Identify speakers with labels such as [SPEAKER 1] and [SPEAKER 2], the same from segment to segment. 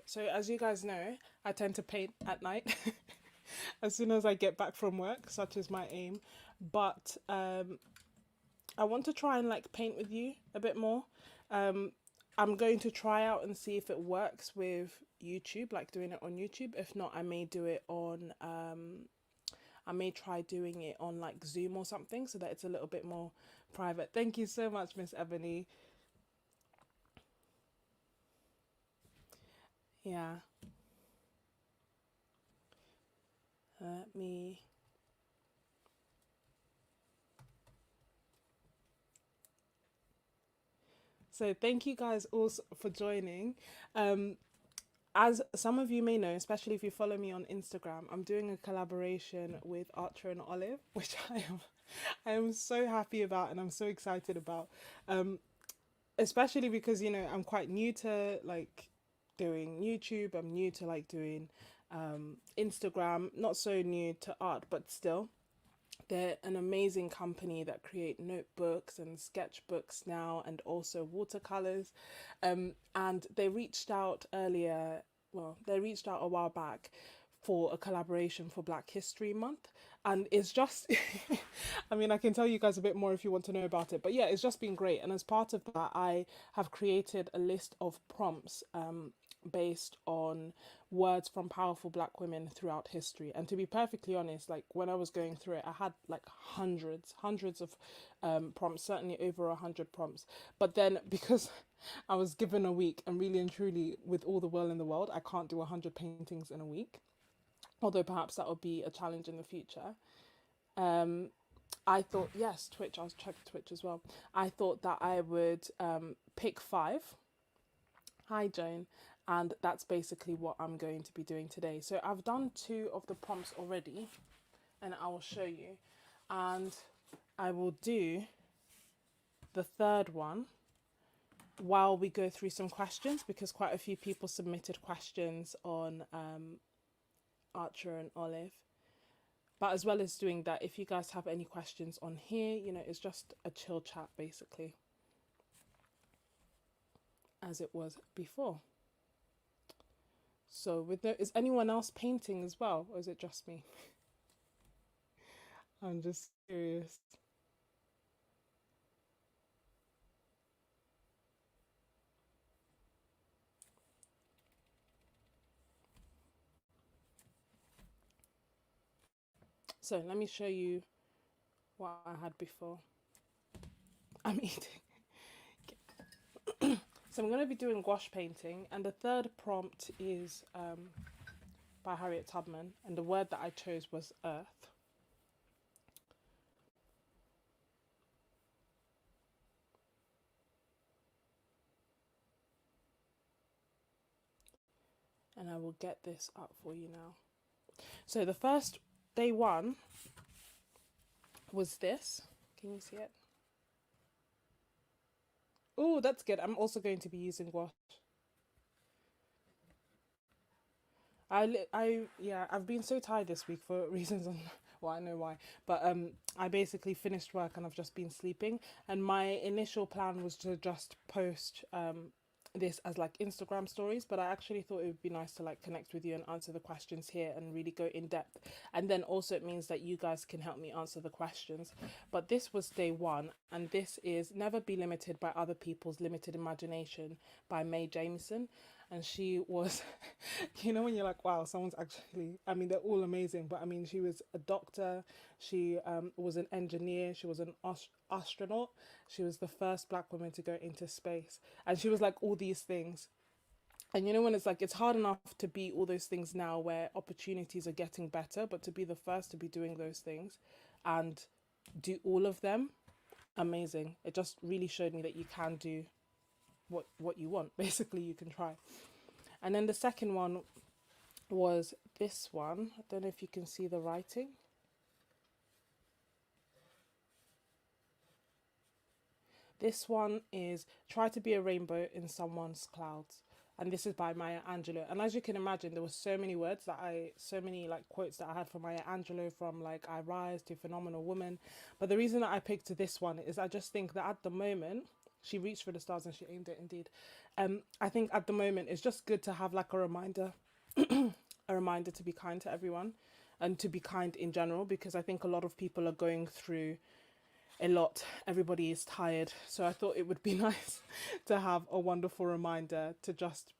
[SPEAKER 1] So, as you guys know, I tend to paint at night as soon as I get back from work, such is my aim. But I want to try and like paint with you a bit more. Um, I'm going to try out and see if it works with YouTube, like doing it on YouTube. If not, I may do it on, I may try doing it on like Zoom or something so that it's a little bit more private. Thank you so much, Miss Ebony. Yeah, let me. So thank you guys all for joining. Um, as some of you may know, especially if you follow me on Instagram, I'm doing a collaboration with Archer and Olive, which I am so happy about and I'm so excited about. Um, Especially because I'm quite new to like doing YouTube. I'm new to like doing Instagram. Not so new to art, but still. They're an amazing company that create notebooks and sketchbooks now and also watercolors. And they reached out earlier, well, they reached out a while back for a collaboration for Black History Month. And it's just, I mean, I can tell you guys a bit more if you want to know about it. But yeah, it's just been great. And as part of that, I have created a list of prompts based on words from powerful black women throughout history. And to be perfectly honest, like when I was going through it, I had like hundreds of prompts, certainly over 100 prompts. But then because I was given a week, and really and truly, with all the will in the world, I can't do 100 paintings in a week. Although perhaps that would be a challenge in the future. Um, I thought, yes, Twitch, I'll check Twitch as well. I thought that I would pick five. Hi, Joan. And that's basically what I'm going to be doing today. So I've done two of the prompts already, and I will show you. And I will do the third one while we go through some questions, because quite a few people submitted questions on Archer and Olive. But as well as doing that, if you guys have any questions on here, it's just a chill chat basically, as it was before. So is anyone else painting as well, or is it just me? I'm just curious. So let me show you what I had before. I'm eating. So I'm going to be doing gouache painting, and the third prompt is by Harriet Tubman, and the word that I chose was earth. And I will get this up for you now. So the first, day one, was this. Can you see it? Oh, that's good. I'm also going to be using gouache. Yeah, I've been so tired this week for reasons on, well, I know why, but I basically finished work and I've just been sleeping. And my initial plan was to just post this as like Instagram stories, but I actually thought it would be nice to like connect with you and answer the questions here and really go in depth. And then also it means that you guys can help me answer the questions. But this was day one, and this is Never Be Limited by Other People's Limited Imagination by Mae Jameson. And she was, when you're like, wow, someone's actually, I mean, they're all amazing, but I mean, she was a doctor, she was an engineer, she was an astronaut, she was the first black woman to go into space, and she was like all these things. And when it's like, it's hard enough to be all those things now where opportunities are getting better, but to be the first to be doing those things and do all of them, amazing. It just really showed me that you can do what you want. Basically, you can try. And then the second one was this one. I don't know if you can see the writing. This one is Try to Be a Rainbow in Someone's Clouds. And this is by Maya Angelou. And as you can imagine, there were so many words so many like quotes that I had from Maya Angelou, from like I Rise to Phenomenal Woman. But the reason that I picked this one is I just think that at the moment, she reached for the stars and she aimed it indeed. I think at the moment it's just good to have like a reminder, a reminder to be kind to everyone and to be kind in general, because I think a lot of people are going through a lot. Everybody is tired. So I thought it would be nice to have a wonderful reminder to just,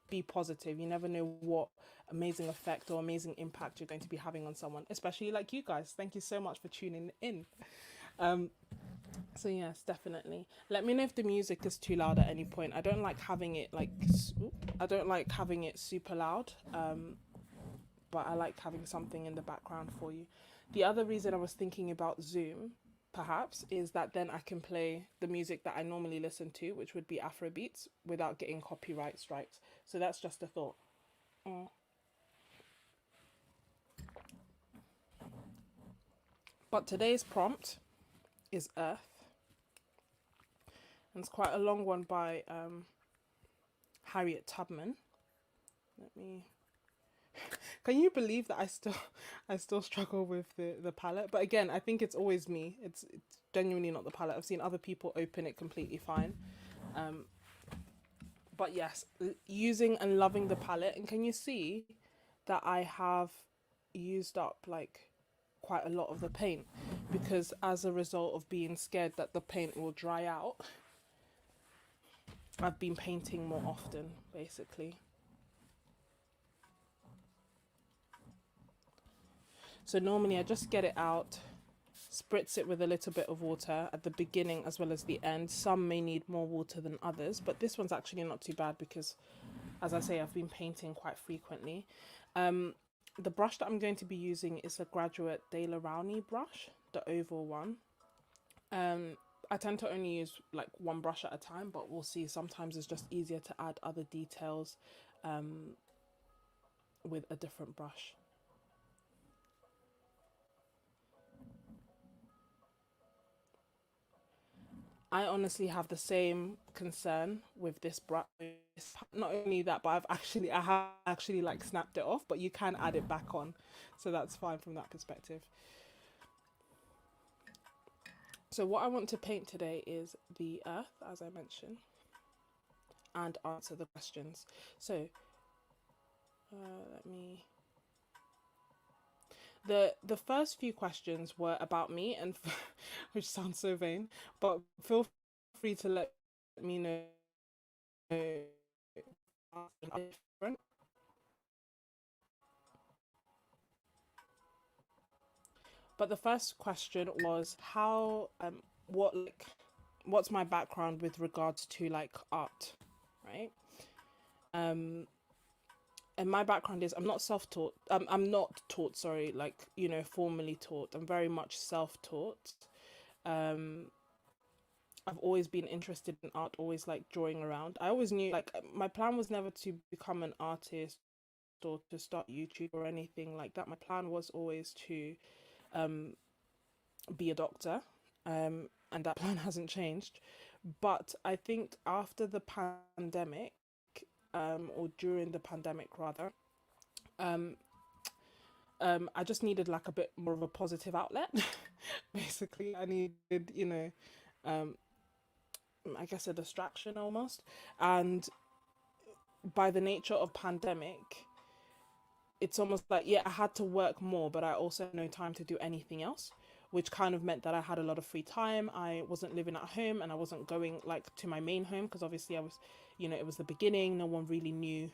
[SPEAKER 1] be positive. You never know what amazing effect or amazing impact you're going to be having on someone, especially like you guys. Thank you so much for tuning in. Um, so yes, definitely. Let me know if the music is too loud at any point. I don't like having it I don't like having it super loud. But I like having something in the background for you. The other reason I was thinking about Zoom, perhaps, is that then I can play the music that I normally listen to, which would be Afro beats, without getting copyright strikes. So that's just a thought. Mm. But today's prompt is Earth, and it's quite a long one by Harriet Tubman. Let me. Can you believe that I still struggle with the palette? But again, I think it's always me. It's genuinely not the palette. I've seen other people open it completely fine. Um, but yes, using and loving the palette. And can you see that I have used up like quite a lot of the paint, because as a result of being scared that the paint will dry out, I've been painting more often, basically. So normally I just get it out, spritz it with a little bit of water at the beginning as well as the end. Some may need more water than others, but this one's actually not too bad because, as I say, I've been painting quite frequently. The brush that I'm going to be using is a Graduate De La Rowney brush, the oval one. I tend to only use like one brush at a time, but we'll see. Sometimes it's just easier to add other details with a different brush. I honestly have the same concern with this brush. Not only that, but I have actually like snapped it off, but you can add it back on, so that's fine from that perspective. So what I want to paint today is the Earth, as I mentioned, and answer the questions. So let me. The first few questions were about me, and which sounds so vain, but feel free to let me know different. But the first question was how what like what's my background with regards to like art, right? Um and my background is I'm not self-taught. I'm not taught, sorry, like, formally taught. I'm very much self-taught. Um I've always been interested in art, always like drawing around. I always knew like my plan was never to become an artist or to start YouTube or anything like that. My plan was always to um be a doctor, and that plan hasn't changed. But I think after the pandemic, or during the pandemic rather, um, I just needed like a bit more of a positive outlet. Basically, I needed, um, I guess a distraction almost. And by the nature of pandemic, it's almost like, yeah, I had to work more, but I also had no time to do anything else, which kind of meant that I had a lot of free time. I wasn't living at home and I wasn't going like to my main home because obviously I was, it was the beginning. No one really knew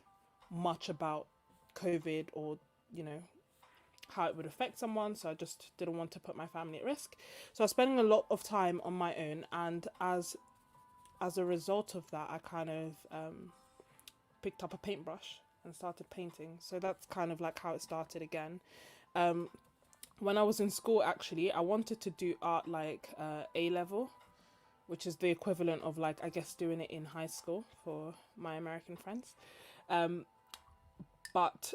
[SPEAKER 1] much about COVID or, you know, how it would affect someone. So I just didn't want to put my family at risk. So I was spending a lot of time on my own. And as a result of that, I kind of picked up a paintbrush and started painting. So that's kind of like how it started again. When I was in school, actually, I wanted to do art like A level, which is the equivalent of like, I guess, doing it in high school for my American friends. But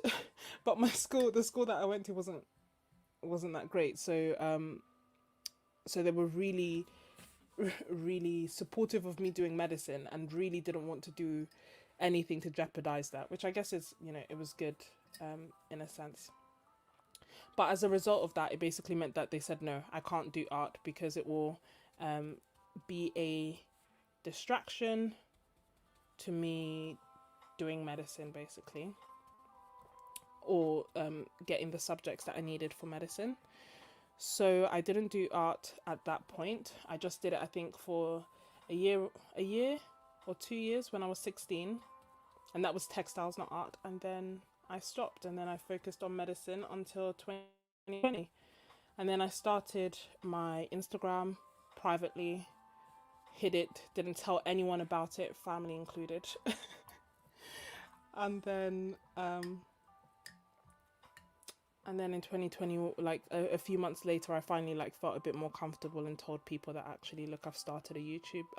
[SPEAKER 1] but the school that I went to wasn't that great. So they were really really supportive of me doing medicine and really didn't want to do anything to jeopardize that, which I guess is, it was good in a sense. But as a result of that, it basically meant that they said, no, I can't do art because it will be a distraction to me doing medicine, basically, or getting the subjects that I needed for medicine. So I didn't do art at that point. I just did it, I think, for a year or 2 years when I was 16, and that was textiles, not art. And then I stopped, and then I focused on medicine until 2020. And then I started my Instagram privately, hid it, didn't tell anyone about it, family included. and then in 2020, like a few months later, I finally like felt a bit more comfortable and told people that actually, look, I've started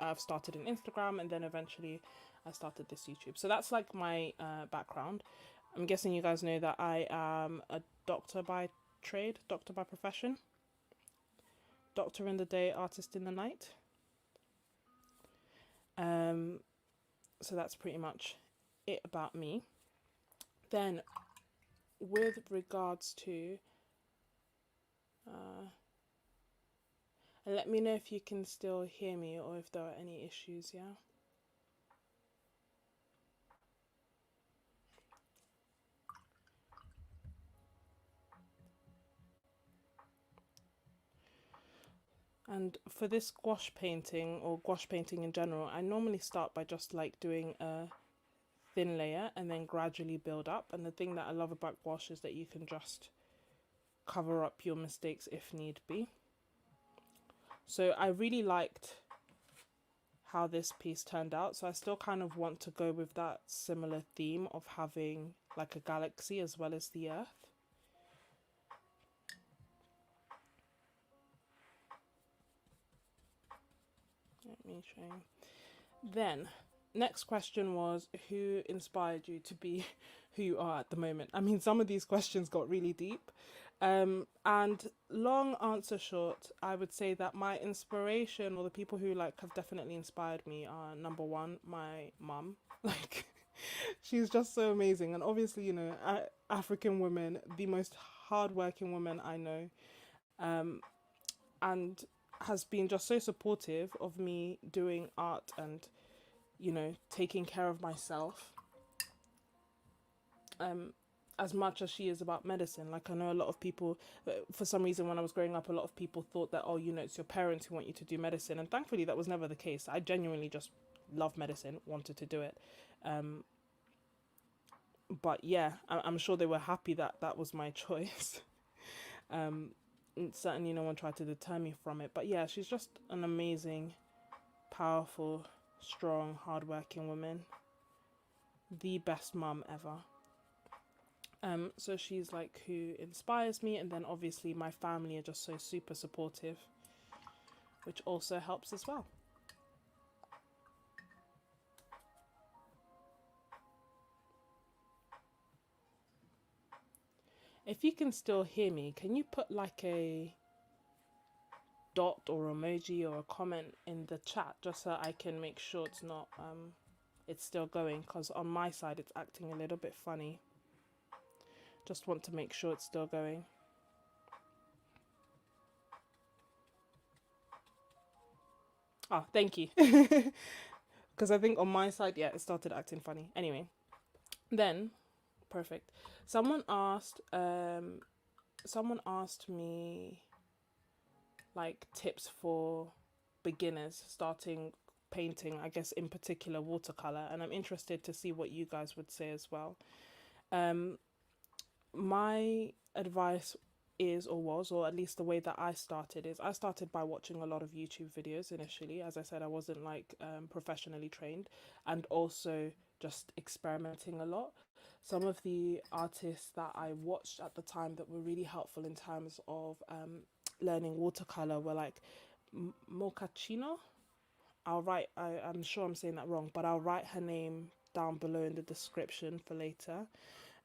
[SPEAKER 1] I've started an Instagram, and then eventually I started this YouTube. So that's like my background. I'm guessing you guys know that I am a doctor by trade, doctor by profession. Doctor in the day, artist in the night. So that's pretty much it about me. Then, with regards to, and let me know if you can still hear me or if there are any issues, yeah? And for this gouache painting, or gouache painting in general, I normally start by just like doing a thin layer and then gradually build up. And the thing that I love about gouache is that you can just cover up your mistakes if need be. So I really liked how this piece turned out. So I still kind of want to go with that similar theme of having like a galaxy as well as the earth. Let me show you. Then, next question was, who inspired you to be who you are at the moment? I mean, some of these questions got really deep. And long answer short, I would say that my inspiration, or the people who like have definitely inspired me, are number one, my mum. Like, she's just so amazing. And obviously, you know, African women, the most hardworking woman I know. And has been just so supportive of me doing art and, you know, taking care of myself, as much as she is about medicine. Like, I know a lot of people, for some reason when I was growing up, a lot of people thought that, oh, you know, it's your parents who want you to do medicine, and thankfully that was never the case. I genuinely just love medicine, wanted to do it, but yeah, I'm sure they were happy that that was my choice. Certainly no one tried to deter me from it. But yeah, she's just an amazing, powerful, strong, hardworking woman. The best mum ever. So she's like who inspires me, and then obviously my family are just so super supportive, which also helps as well. If you can still hear me, can you put like a dot or emoji or a comment in the chat, just so I can make sure it's not it's still going, because on my side it's acting a little bit funny. Just want to make sure it's still going. Ah, thank you. Because I think on my side, yeah, it started acting funny. Anyway, then perfect. Someone asked me like tips for beginners starting painting, I guess in particular watercolor, and I'm interested to see what you guys would say as well. My advice is, or was, or at least the way that I started is, I started by watching a lot of YouTube videos initially. As I said, I wasn't like professionally trained, and also just experimenting a lot. Some of the artists that I watched at the time that were really helpful in terms of learning watercolor were like Mocachino. I'm sure I'm saying that wrong, but I'll write her name down below in the description for later.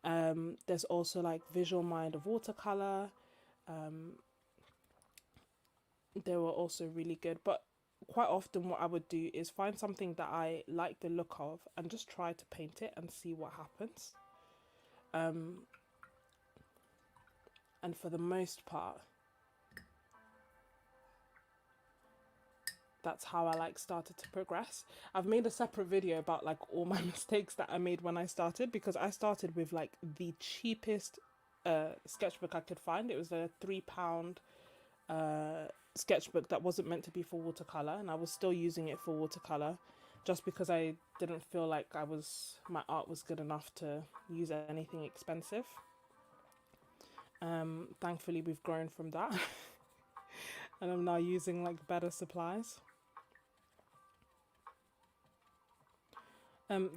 [SPEAKER 1] There's also like Visual Mind of Watercolor. They were also really good, but quite often what I would do is find something that I like the look of and just try to paint it and see what happens. And for the most part, that's how I like started to progress. I've made a separate video about like all my mistakes that I made when I started, because I started with like the cheapest sketchbook I could find. It was a £3 sketchbook that wasn't meant to be for watercolor, and I was still using it for watercolor just because I didn't feel like my art was good enough to use anything expensive. Thankfully we've grown from that and I'm now using like better supplies.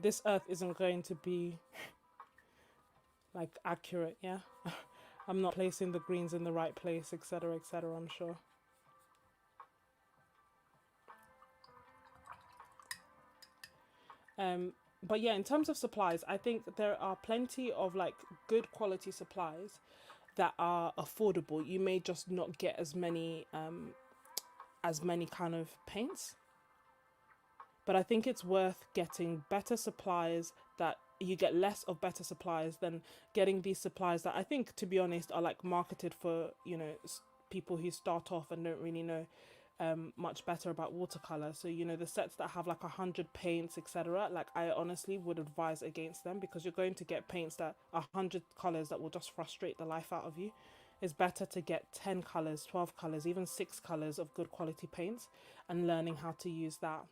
[SPEAKER 1] This earth isn't going to be like accurate, yeah. I'm not placing the greens in the right place, etc, etc, I'm sure. But yeah, in terms of supplies, I think there are plenty of like good quality supplies that are affordable. You may just not get as many kind of paints, but I think it's worth getting better supplies, that you get less of better supplies than getting these supplies that I think, to be honest, are like marketed for, you know, people who start off and don't really know much better about watercolor. So, you know, the sets that have like 100 paints, etc., like I honestly would advise against them, because you're going to get paints that 100 colors that will just frustrate the life out of you. It's better to get 10 colors, 12 colors, even 6 colors of good quality paints, and learning how to use that.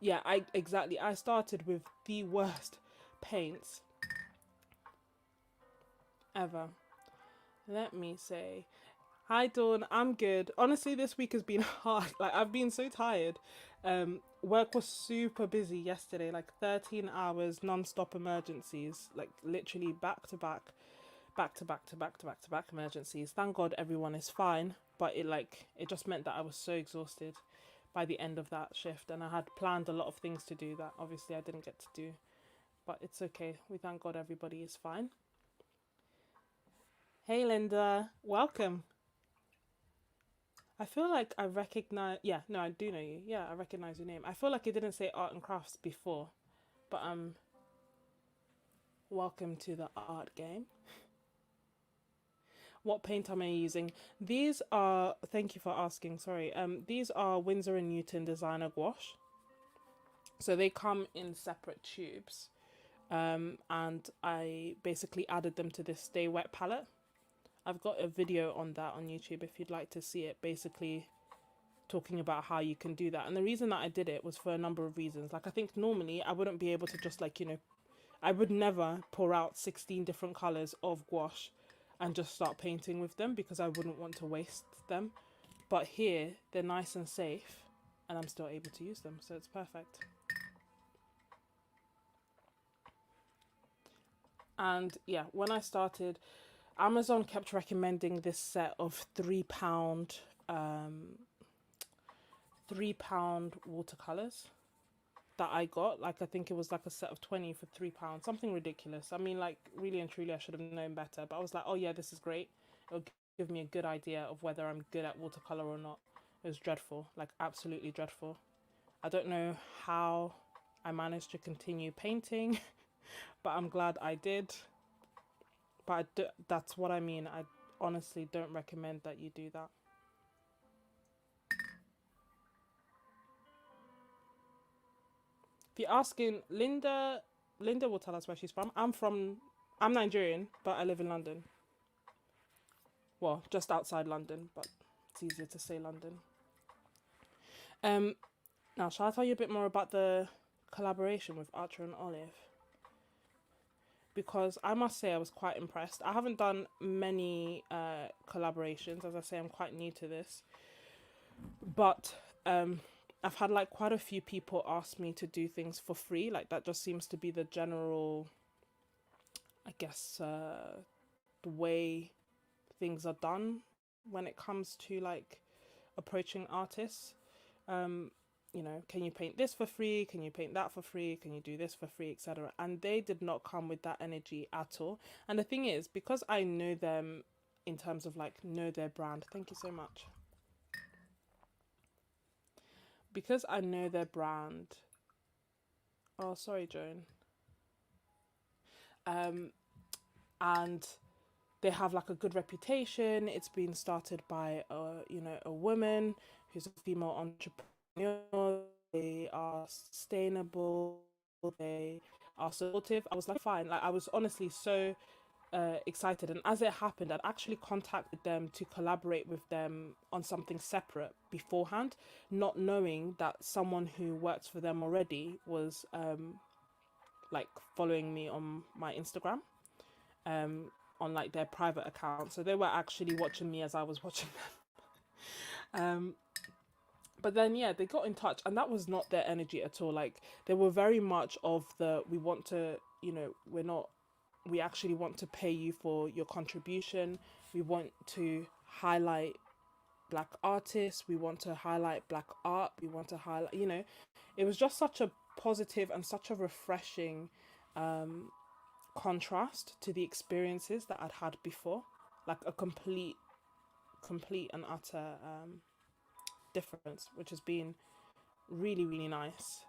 [SPEAKER 1] Yeah, exactly. I started with the worst paints ever. Let me say, hi Dawn, I'm good. Honestly, this week has been hard. Like, I've been so tired. Work was super busy yesterday, like 13 hours non-stop emergencies, like literally back to back emergencies. Thank God everyone is fine, but it just meant that I was so exhausted by the end of that shift, and I had planned a lot of things to do that obviously I didn't get to do, but it's okay. We thank God everybody is fine. Hey Linda, welcome. I feel like I recognize, yeah, no, I do know you. Yeah, I recognize your name. I feel like it didn't say art and crafts before, but welcome to the art game. What paint am I using? These are, thank you for asking, sorry. These are Winsor & Newton designer gouache. So they come in separate tubes. And I basically added them to this Stay Wet palette. I've got a video on that on YouTube if you'd like to see it, basically talking about how you can do that. And the reason that I did it was for a number of reasons. Like, I think normally I wouldn't be able to just like, you know, I would never pour out 16 different colors of gouache and just start painting with them, because I wouldn't want to waste them. But here they're nice and safe and I'm still able to use them, so it's perfect. And yeah, when I started, Amazon kept recommending this set of £3 watercolors that I got. Like, I think it was like a set of 20 for £3, something ridiculous. I mean, like, really and truly I should have known better, but I was like, oh yeah, this is great. It'll give me a good idea of whether I'm good at watercolor or not. It was dreadful, like absolutely dreadful. I don't know how I managed to continue painting but I'm glad I did. But that's what I mean. I honestly don't recommend that you do that. If you're asking, Linda will tell us where she's from. I'm Nigerian, but I live in London. Well, just outside London, but it's easier to say London. Now, shall I tell you a bit more about the collaboration with Archer and Olive? Because I must say I was quite impressed. I haven't done many collaborations. As I say, I'm quite new to this. But I've had like quite a few people ask me to do things for free. Like, that just seems to be the general, I guess, the way things are done when it comes to like approaching artists. You know, can you paint this for free? Can you paint that for free? Can you do this for free, etc.? And they did not come with that energy at all. And the thing is, because I know them in terms of like, know their brand. Thank you so much. Because I know their brand. Oh, sorry, Joan. And they have like a good reputation. It's been started by a woman who's a female entrepreneur. They are sustainable. They are supportive. I was like, fine. Like I was honestly so excited. And as it happened, I'd actually contacted them to collaborate with them on something separate beforehand, not knowing that someone who works for them already was like following me on my Instagram, um, on like their private account. So they were actually watching me as I was watching them. But then yeah, they got in touch, and that was not their energy at all. Like they were very much of the we want to, we're not we actually want to pay you for your contribution. We want to highlight black artists. We want to highlight black art. We want to highlight, it was just such a positive and such a refreshing contrast to the experiences that I'd had before. Like a complete and utter difference, which has been really, really nice.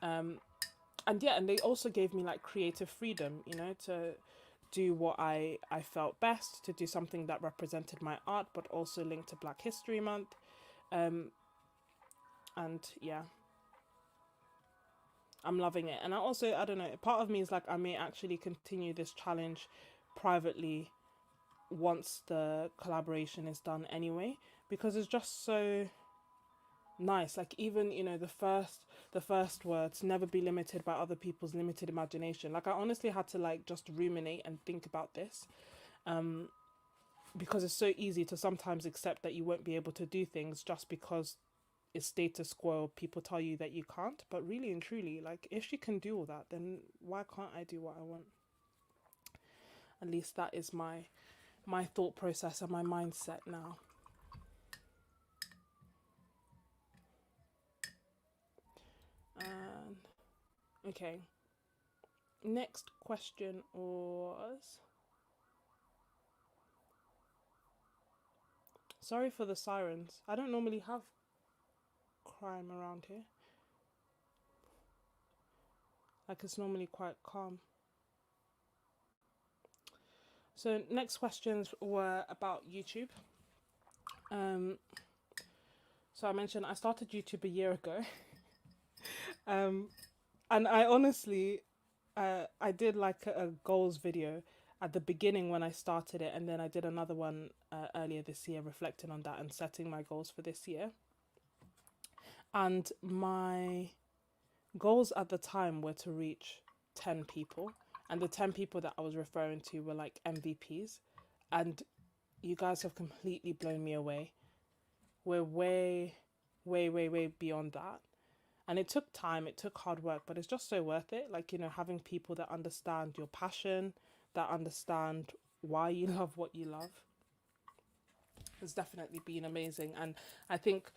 [SPEAKER 1] And yeah, and they also gave me like creative freedom, to do what I felt best, to do something that represented my art but also linked to Black History Month. And yeah, I'm loving it. And I don't know, part of me is like I may actually continue this challenge privately once the collaboration is done anyway, because it's just so nice. Like even the first words, never be limited by other people's limited imagination. Like I honestly had to like just ruminate and think about this, because it's so easy to sometimes accept that you won't be able to do things just because it's status quo. People tell you that you can't, but really and truly, like if she can do all that, then why can't I do what I want? At least that is my thought process and my mindset now. And okay, next question was, sorry for the sirens. I don't normally have crime around here. Like it's normally quite calm. So next questions were about YouTube. Um, so I mentioned I started YouTube a year ago. And I honestly, I did like a goals video at the beginning when I started it, and then I did another one earlier this year, reflecting on that and setting my goals for this year. And my goals at the time were to reach 10 people, and the 10 people that I was referring to were like MVPs, and you guys have completely blown me away. We're way, way, way, way beyond that. And it took time, it took hard work, but it's just so worth it. Like, having people that understand your passion, that understand why you love what you love, has definitely been amazing. And I think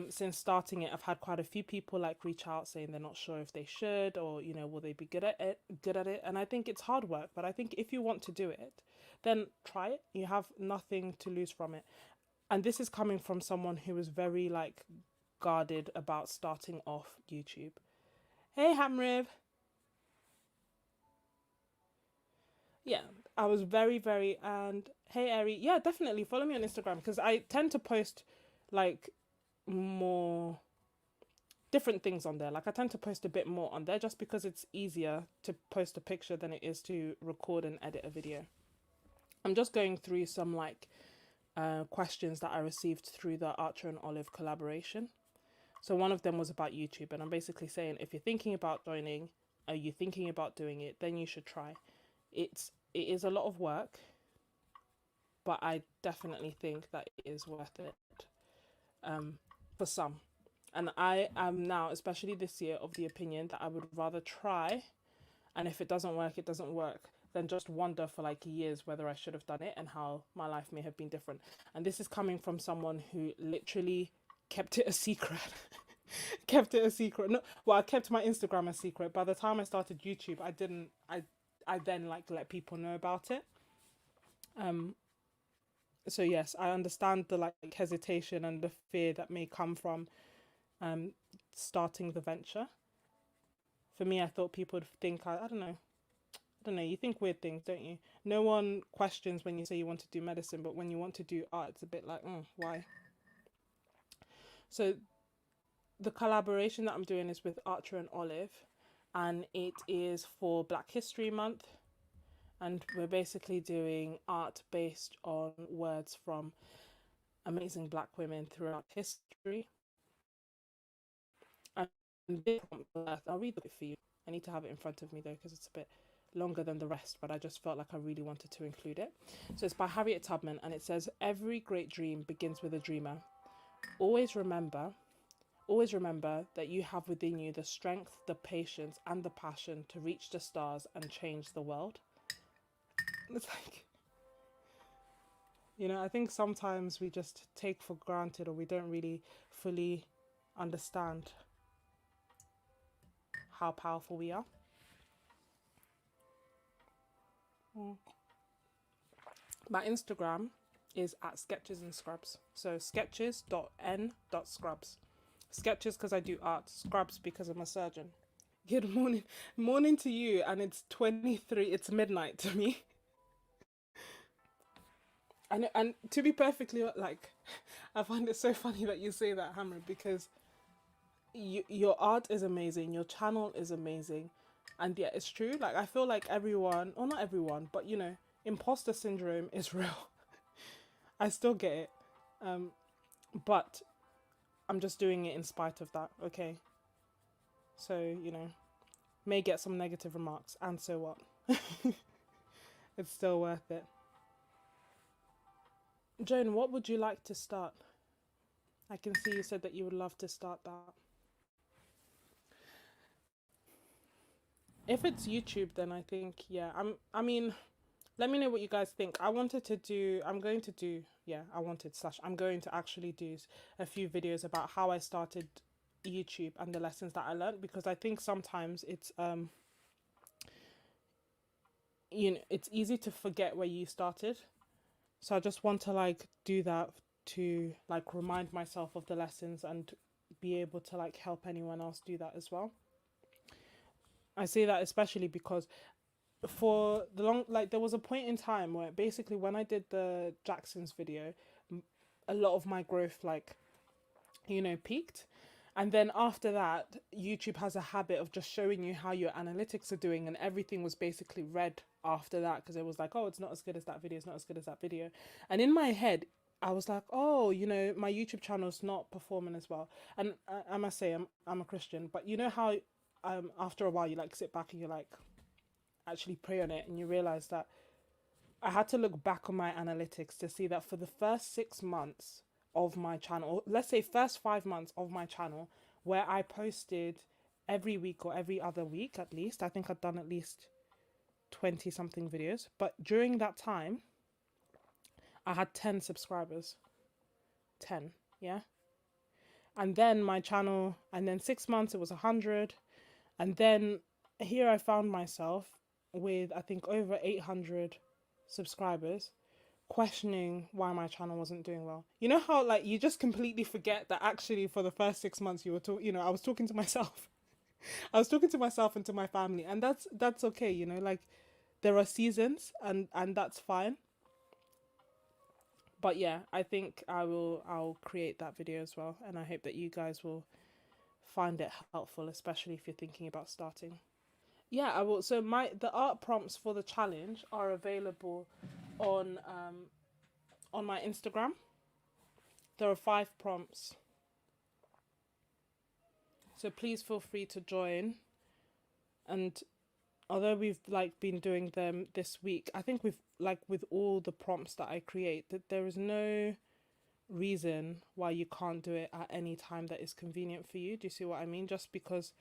[SPEAKER 1] since starting it, I've had quite a few people like reach out saying they're not sure if they should, or will they be good at it. And I think it's hard work, but I think if you want to do it, then try it. You have nothing to lose from it. And this is coming from someone who was very like guarded about starting off YouTube. Hey Hamriv. Yeah, I was very, very, and hey Eri. Yeah, definitely follow me on Instagram, because I tend to post like more different things on there. Like I tend to post a bit more on there just because it's easier to post a picture than it is to record and edit a video. I'm just going through some like questions that I received through the Archer and Olive collaboration. So one of them was about YouTube, and I'm basically saying if you're thinking about joining, are you thinking about doing it, then you should try. It is a lot of work, but I definitely think that it is worth it for some. And I am now, especially this year, of the opinion that I would rather try, and if it doesn't work, it doesn't work, than just wonder for like years whether I should have done it and how my life may have been different. And this is coming from someone who literally kept it a secret. Kept it a secret. No, well, I kept my Instagram a secret. By the time I started YouTube, I didn't. I then like let people know about it. So yes, I understand the like hesitation and the fear that may come from starting the venture. For me, I thought people would think I don't know. I don't know, you think weird things, don't you? No one questions when you say you want to do medicine, but when you want to do art, it's a bit like, why? So the collaboration that I'm doing is with Archer and Olive, and it is for Black History Month. And we're basically doing art based on words from amazing Black women throughout history. And this I'll read it for you. I need to have it in front of me though, because it's a bit longer than the rest, but I just felt like I really wanted to include it. So it's by Harriet Tubman, and it says, "Every great dream begins with a dreamer. Always remember, always remember that you have within you the strength, the patience, and the passion to reach the stars and change the world." It's like, you know, I think sometimes we just take for granted, or we don't really fully understand how powerful we are. My Instagram is at Sketches.n.Scrubs. So Sketches.n.Scrubs. Sketches because I do art, Scrubs because I'm a surgeon. Good morning. Morning to you, and it's 23, it's midnight to me. And to be perfectly, like, I find it so funny that you say that, Hammer, because your art is amazing, your channel is amazing, and yeah, it's true. Like, I feel like everyone, or not everyone, but you know, imposter syndrome is real. I still get it, but I'm just doing it in spite of that. Okay, so you know, may get some negative remarks, and so what? It's still worth it. Joan, what would you like to start? I can see you said that you would love to start that. If it's YouTube, then I think, yeah, I mean, let me know what you guys think. I'm going to actually do a few videos about how I started YouTube and the lessons that I learned, because I think sometimes it's you know, it's easy to forget where you started. So I just want to like do that to like remind myself of the lessons and be able to like help anyone else do that as well. I say that especially because for the long, like, there was a point in time where basically when I did the Jackson's video, a lot of my growth, like, you know, peaked. And then after that, YouTube has a habit of just showing you how your analytics are doing, and everything was basically red after that, because it was like, oh, it's not as good as that video, it's not as good as that video. And in my head, I was like, oh, you know, my YouTube channel's not performing as well. And I must say, I'm a Christian, but you know how after a while you like sit back and you like actually pray on it, and you realize that I had to look back on my analytics to see that for the first 6 months of my channel, let's say first 5 months of my channel, where I posted every week or every other week at least, I think I'd done at least 20 something videos, but during that time I had 10 subscribers. 10, yeah. And then my channel, and then 6 months it was 100, and then here I found myself with I think over 800 subscribers, questioning why my channel wasn't doing well. You know how like you just completely forget that actually for the first 6 months you were you know, I was talking to myself. I was talking to myself and to my family, and that's okay, you know, like there are seasons, and that's fine. But yeah, I think I'll create that video as well, and I hope that you guys will find it helpful, especially if you're thinking about starting. Yeah, I will. So the art prompts for the challenge are available on my Instagram. There are 5 prompts. So please feel free to join. And although we've like been doing them this week, I think we've like with all the prompts that I create, that there is no reason why you can't do it at any time that is convenient for you. Do you see what I mean? Just because,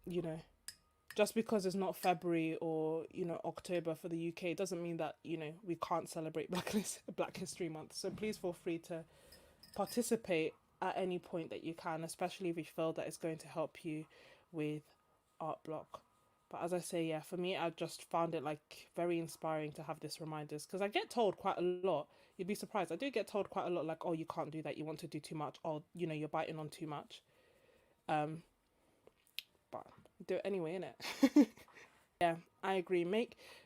[SPEAKER 1] you know, just because it's not February or, you know, October for the UK doesn't mean that, you know, we can't celebrate Black History Month. So please feel free to participate at any point that you can, especially if you feel that it's going to help you with art block. But as I say, yeah, for me, I just found it like very inspiring to have this reminders, because I get told quite a lot. You'd be surprised. I do get told quite a lot, like, oh, you can't do that. You want to do too much. Or, you know, you're biting on too much. But do it anyway, innit? Yeah, I agree.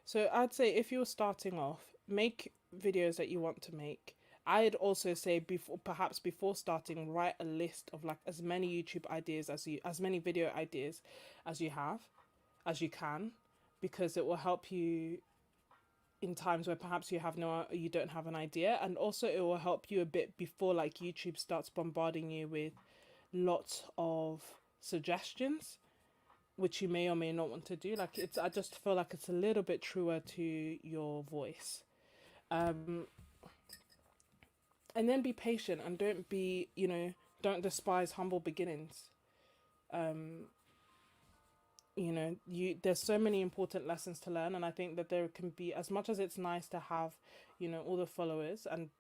[SPEAKER 1] So I'd say if you're starting off, make videos that you want to make. I'd also say before, perhaps before starting, write a list of like as many YouTube ideas as many video ideas as you have, as you can, because it will help you in times where perhaps you don't have an idea, and also it will help you a bit before like YouTube starts bombarding you with lots of suggestions which you may or may not want to do. Like I just feel like it's a little bit truer to your voice. Um, and then be patient and don't despise humble beginnings. Um, there's so many important lessons to learn, and I think that there can be, as much as it's nice to have, all the followers and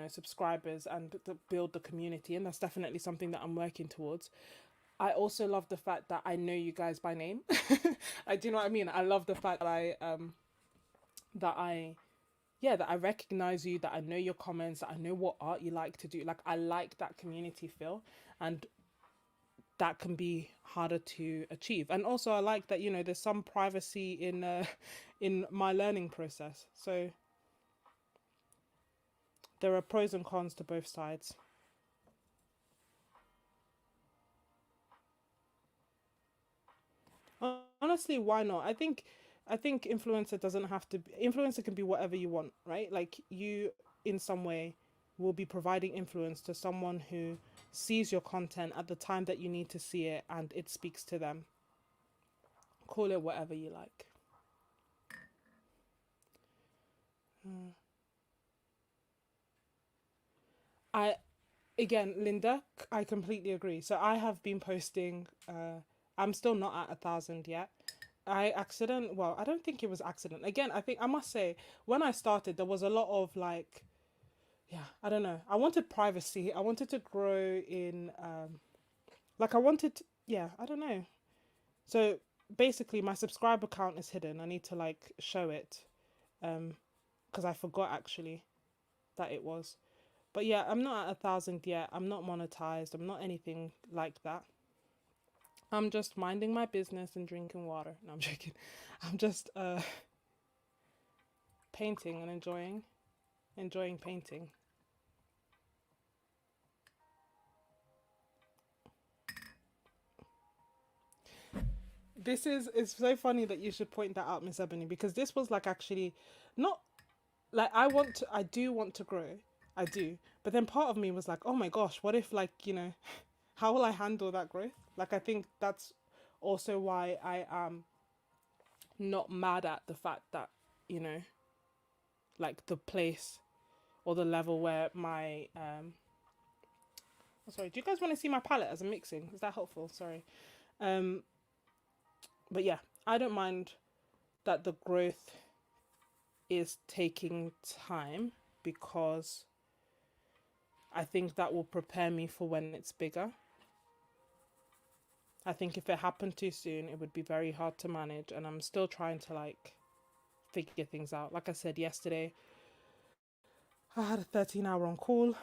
[SPEAKER 1] subscribers and build the community, and that's definitely something that I'm working towards. I also love the fact that I know you guys by name. I do you know what I mean. I love the fact that that I that I recognize you, that I know your comments, that I know what art you like to do. Like I like that community feel, and that can be harder to achieve. And also I like that there's some privacy in my learning process. So there are pros and cons to both sides. Honestly, why not? I think influencer can be whatever you want, right? Like you in some way will be providing influence to someone who sees your content at the time that you need to see it and it speaks to them. Call it whatever you like. I Again, Linda, I completely agree. So I have been posting. I'm still not at 1,000 yet. I don't think it was accident. Again, I think I must say, when I started, there was a lot of like, yeah, I don't know. I wanted privacy. I wanted to grow in, like, yeah, I don't know. So basically, my subscriber count is hidden. I need to like show it, because I forgot actually that it was. But yeah, I'm not at 1,000 yet. I'm not monetized. I'm not anything like that. I'm just minding my business and drinking water. No, I'm joking. I'm just painting and enjoying painting. This is It's so funny that you should point that out, Miss Ebony, because this was like actually not like I do want to grow. I do. But then part of me was like, "Oh my gosh, what if like, how will I handle that growth?" Like I think that's also why I am not mad at the fact that, you know, like the place or the level where my oh, sorry, do you guys want to see my palette as I'm mixing? Is that helpful? Sorry. Um but yeah, I don't mind that the growth is taking time, because I think that will prepare me for when it's bigger. I think if it happened too soon, it would be very hard to manage, and I'm still trying to like figure things out. Like I said yesterday, I had a 13-hour on call.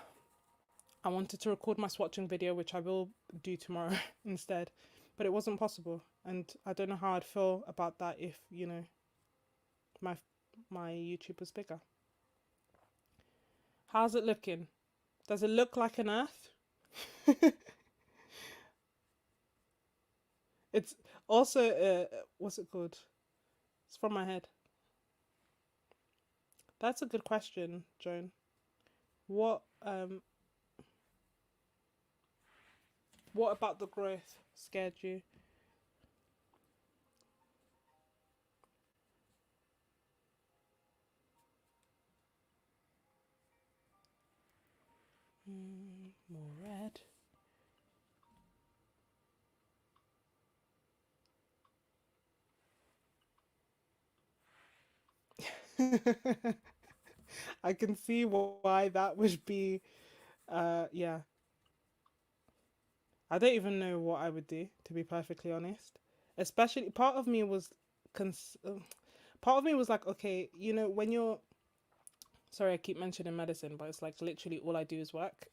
[SPEAKER 1] I wanted to record my swatching video, which I will do tomorrow instead, but it wasn't possible, and I don't know how I'd feel about that if my my YouTube was bigger. How's it looking? Does it look like an earth? It's also what's it called? It's from my head. That's a good question, Joan. What um what about the growth scared you? More red. I can see why that would be. Yeah, I don't even know what I would do, to be perfectly honest. Especially, cons- uh, part of me was like, okay, when you're. Sorry, I keep mentioning medicine, but it's like literally all I do is work,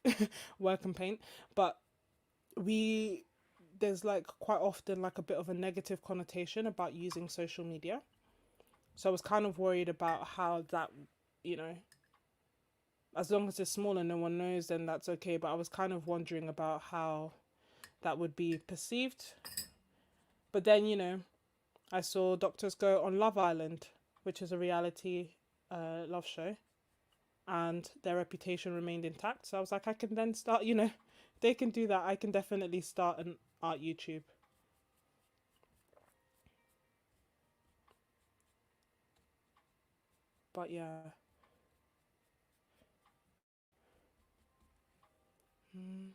[SPEAKER 1] work and paint. But we there's like quite often like a bit of a negative connotation about using social media. So I was kind of worried about how that, you know, as long as it's small and no one knows, then that's okay. But I was kind of wondering about how that would be perceived. But then, you know, I saw doctors go on Love Island, which is a reality love show, and their reputation remained intact. So I was like, I can then start, you know, they can do that. I can definitely start an art YouTube. But yeah. Mm,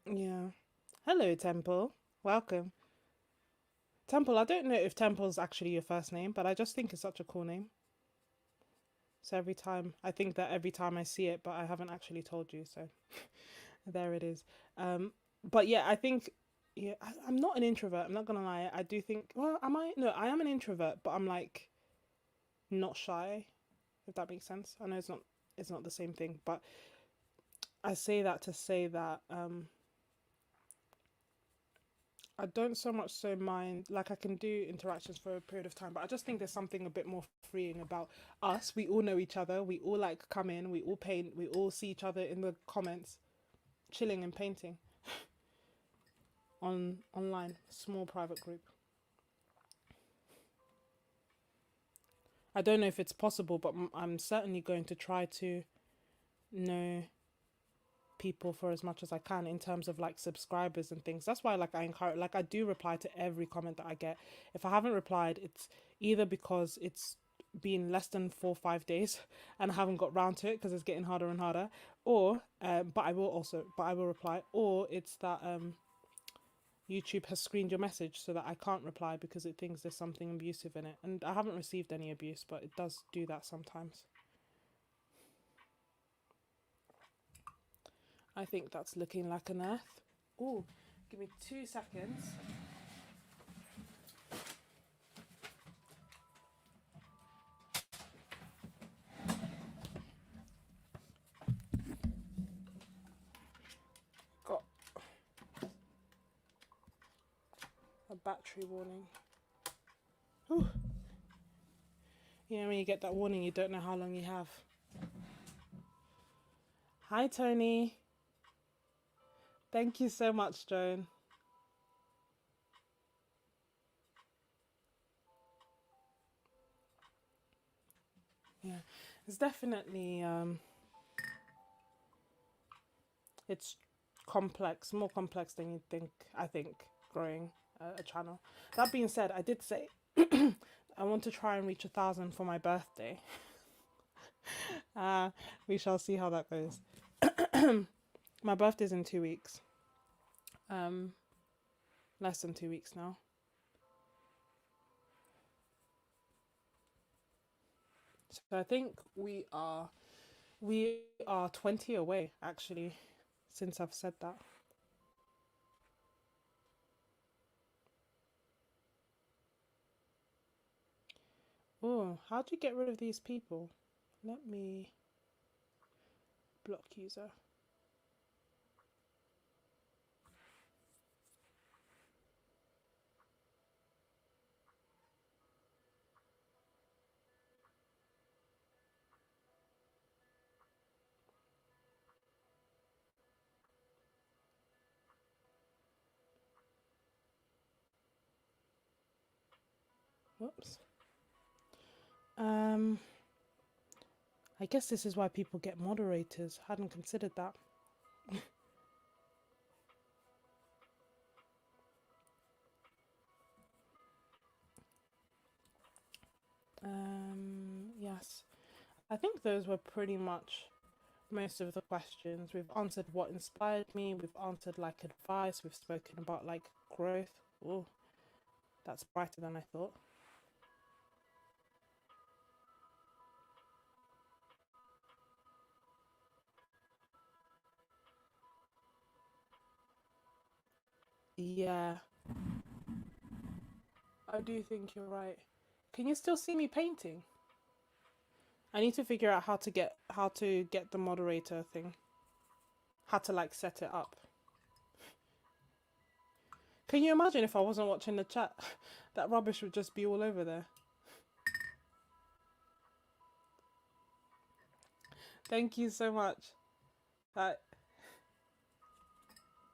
[SPEAKER 1] yeah. Hello, Temple. Welcome. Temple, I don't know if Temple's actually your first name, but I just think it's such a cool name. So every time, I think that every time I see it, but I haven't actually told you, so there it is. Um, but yeah, I think, yeah, I'm not an introvert. I'm not gonna lie. I do think, well, am I? No, I am an introvert, but I'm like not shy, if that makes sense. I know it's not the same thing, but I say that to say that I don't so much so mind, like I can do interactions for a period of time, but I just think there's something a bit more freeing about us. We all know each other. We all like come in. We all paint. We all see each other in the comments, chilling and painting on online, small private group. I don't know if it's possible, but I'm certainly going to try to know people for as much as I can in terms of like subscribers and things. That's why like I encourage, like I do reply to every comment that I get. If I haven't replied, it's either because it's been less than 4 or 5 days and I haven't got round to it because it's getting harder and harder, or but I will reply, or it's that YouTube has screened your message so that I can't reply because it thinks there's something abusive in it. And I haven't received any abuse, but it does do that sometimes. I think that's looking like an earth. Oh, give me 2 seconds. Got a battery warning. Ooh. You know, when you get that warning, you don't know how long you have. Hi, Tony. Thank you so much, Joan. Yeah, it's definitely it's complex, more complex than you'd think. I think growing a channel. That being said, I did say I want to try and reach 1,000 for my birthday. Uh, we shall see how that goes. My birthday's in 2 weeks. Um, less than 2 weeks now. So I think we are 20 away actually since I've said that. Oh, how do you get rid of these people? Let me block user. Whoops. Um, I guess this is why people get moderators. Hadn't considered that. Yes. I think those were pretty much most of the questions. We've answered what inspired me, we've answered like advice, we've spoken about like growth. Oh, that's brighter than I thought. Yeah, I do think you're right. Can you still see me painting? I need to figure out how to get the moderator thing. How to like set it up. Can you imagine if I wasn't watching the chat? That rubbish would just be all over there. Thank you so much. That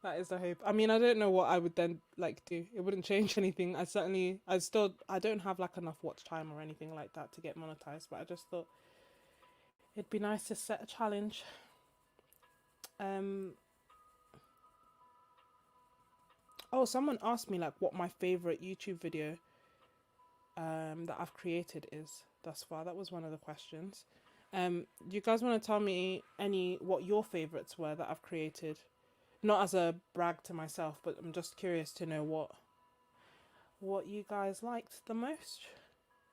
[SPEAKER 1] that is the hope. I mean, I don't know what I would then like do. It wouldn't change anything. I don't have like enough watch time or anything like that to get monetized. But I just thought it'd be nice to set a challenge. Um. Oh, someone asked me like what my favorite YouTube video that I've created is thus far. That was one of the questions. Do you guys want to tell me what your favorites were that I've created? Not as a brag to myself, but I'm just curious to know what you guys liked the most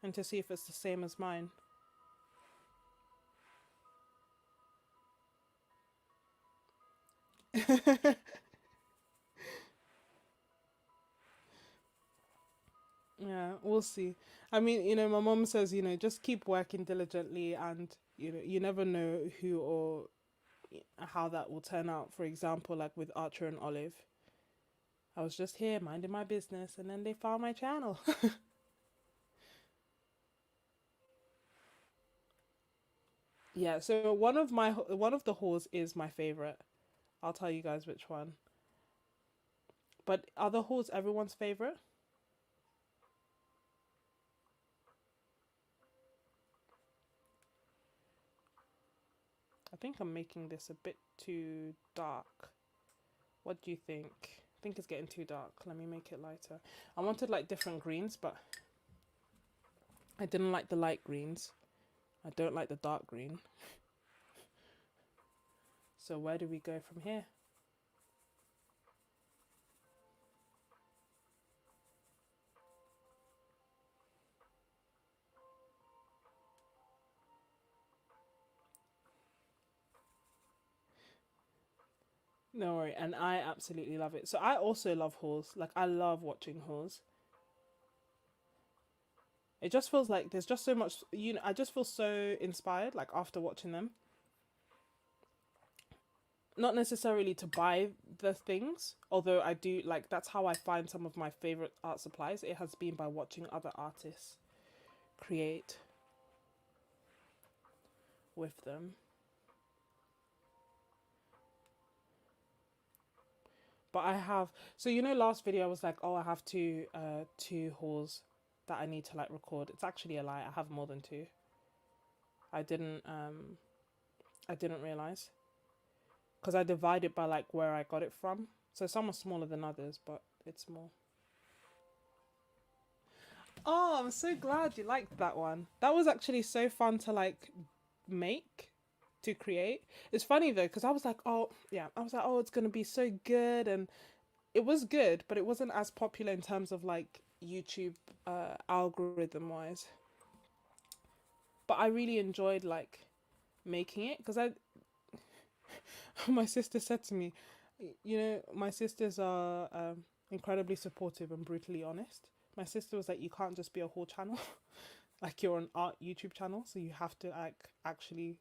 [SPEAKER 1] and to see if it's the same as mine. Yeah, we'll see. I mean, my mom says, just keep working diligently and, you never know who or how that will turn out. For example, like with Archer and Olive, I was just here minding my business and then they found my channel. Yeah, so one of the hauls is my favorite. I'll tell you guys which one. But are the hauls everyone's favorite? I think I'm making this a bit too dark. What do you think? I think it's getting too dark. Let me make it lighter. I wanted like different greens, but I didn't like the light greens. I don't like the dark green. So where do we go from here? No worry, and I absolutely love it. So I also love hauls. Like I love watching hauls. It just feels like there's just so much. I just feel so inspired. Like after watching them, not necessarily to buy the things, although I do like that's how I find some of my favorite art supplies. It has been by watching other artists create with them. But I have last video I was like, oh, I have two hauls that I need to like record. It's actually a lie. I have more than two. I didn't realize because I divide it by like where I got it from. So some are smaller than others, but it's more. Oh, I'm so glad you liked that one. That was actually so fun to like make, to create. It's funny though, because I was like, oh, yeah, I was like, oh, it's going to be so good. And it was good, but it wasn't as popular in terms of like YouTube algorithm wise. But I really enjoyed like making it because my sister said to me, my sisters are incredibly supportive and brutally honest. My sister was like, you can't just be a whole channel. Like you're an art YouTube channel, so you have to like actually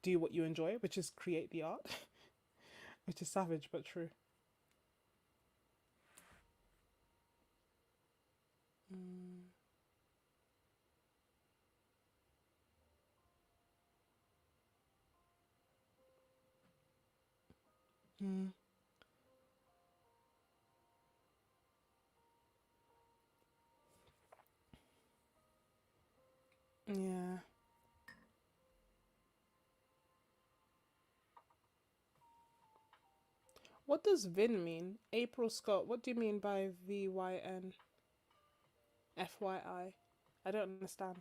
[SPEAKER 1] do what you enjoy, which is create the art, which is savage but true. Mm. Mm. Yeah. What does Vin mean? April Scott. What do you mean by VYN? FYI? I don't understand.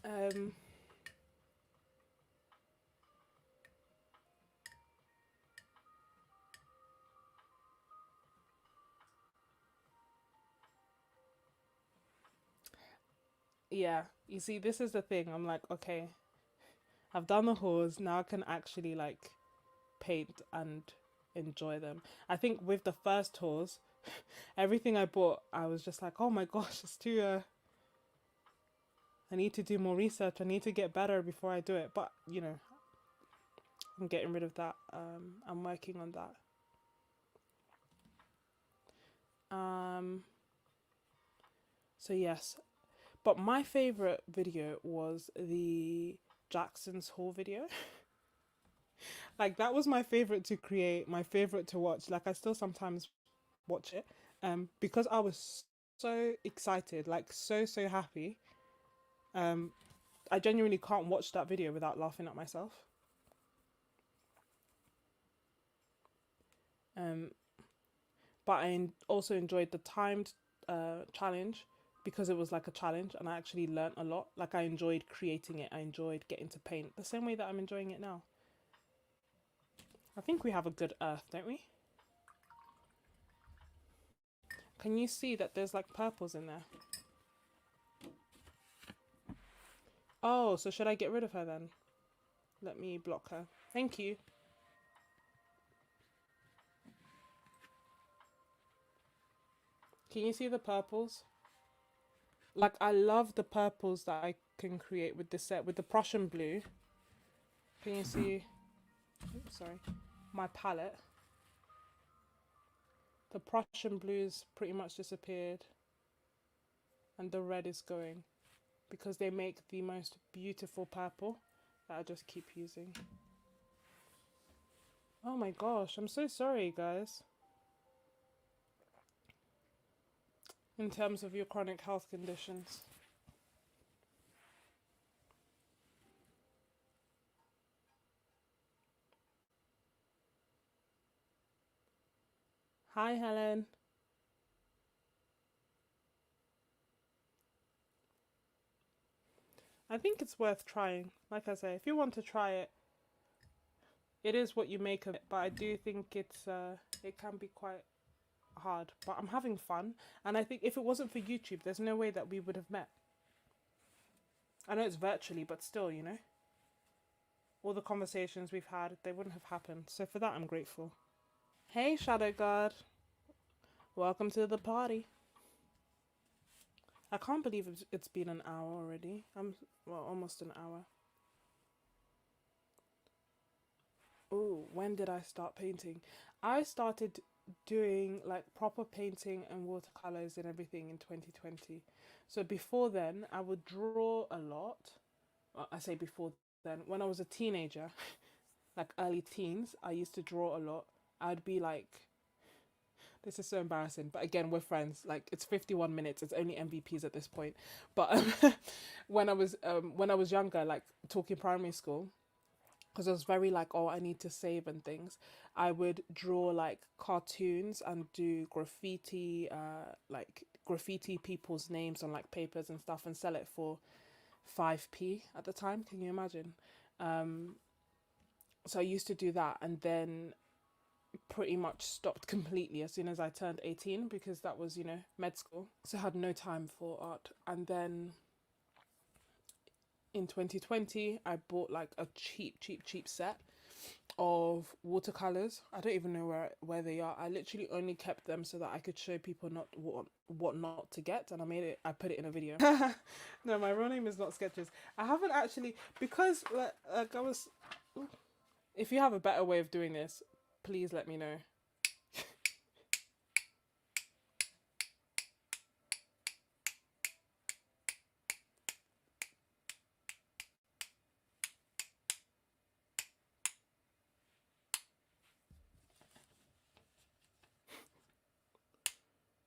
[SPEAKER 1] Um. Yeah. You see, this is the thing. I'm like, okay, I've done the hauls. Now I can actually like paint and enjoy them. I think with the first hauls, everything I bought, I was just like, oh my gosh, it's too. I need to do more research. I need to get better before I do it. But you know, I'm getting rid of that. I'm working on that. So yes, but my favorite video was the Jackson's haul video. Like that was my favorite to create, my favorite to watch. Like I still sometimes watch it, because I was so excited, like so happy. Um, I genuinely can't watch that video without laughing at myself. Um, but I also enjoyed the timed challenge because it was like a challenge and I actually learnt a lot. Like I enjoyed creating it. I enjoyed getting to paint the same way that I'm enjoying it now. I think we have a good earth, don't we? Can you see that there's like purples in there? Oh, so should I get rid of her then? Let me block her. Thank you. Can you see the purples? Like I love the purples that I can create with this set, with the Prussian blue. Can you see? Oops, sorry, my palette. The Prussian blues pretty much disappeared, and the red is going because they make the most beautiful purple that I just keep using. Oh my gosh, I'm so sorry, guys. In terms of your chronic health conditions. Hi, Helen. I think it's worth trying. Like I say, if you want to try it, it is what you make of it. But I do think it can be quite hard. But I'm having fun, and I think if it wasn't for YouTube, there's no way that we would have met. I know it's virtually, but still, you know, all the conversations we've had, they wouldn't have happened. So for that, I'm grateful. Hey, Shadow God. Welcome to the party. I can't believe it's been an hour already. Well, almost an hour. Oh, when did I start painting? I started doing like proper painting and watercolors and everything in 2020. So before then, I would draw a lot. Well, I say before then, when I was a teenager, like early teens, I used to draw a lot. I'd be like, this is so embarrassing, but again, we're friends. Like it's 51 minutes. It's only MVPs at this point. But when I was younger, like talking primary school, because I was very like, oh, I need to save and things. I would draw like cartoons and do graffiti, like graffiti people's names on like papers and stuff, and sell it for 5p at the time. Can you imagine? So I used to do that, and then pretty much stopped completely as soon as I turned 18 because that was, you know, med school. So I had no time for art. And then in 2020, I bought like a cheap set of watercolors. I don't even know where they are. I literally only kept them so that I could show people not what not to get, and I put it in a video. No, my real name is not Sketches. I haven't actually, because like I was, if you have a better way of doing this, please let me know.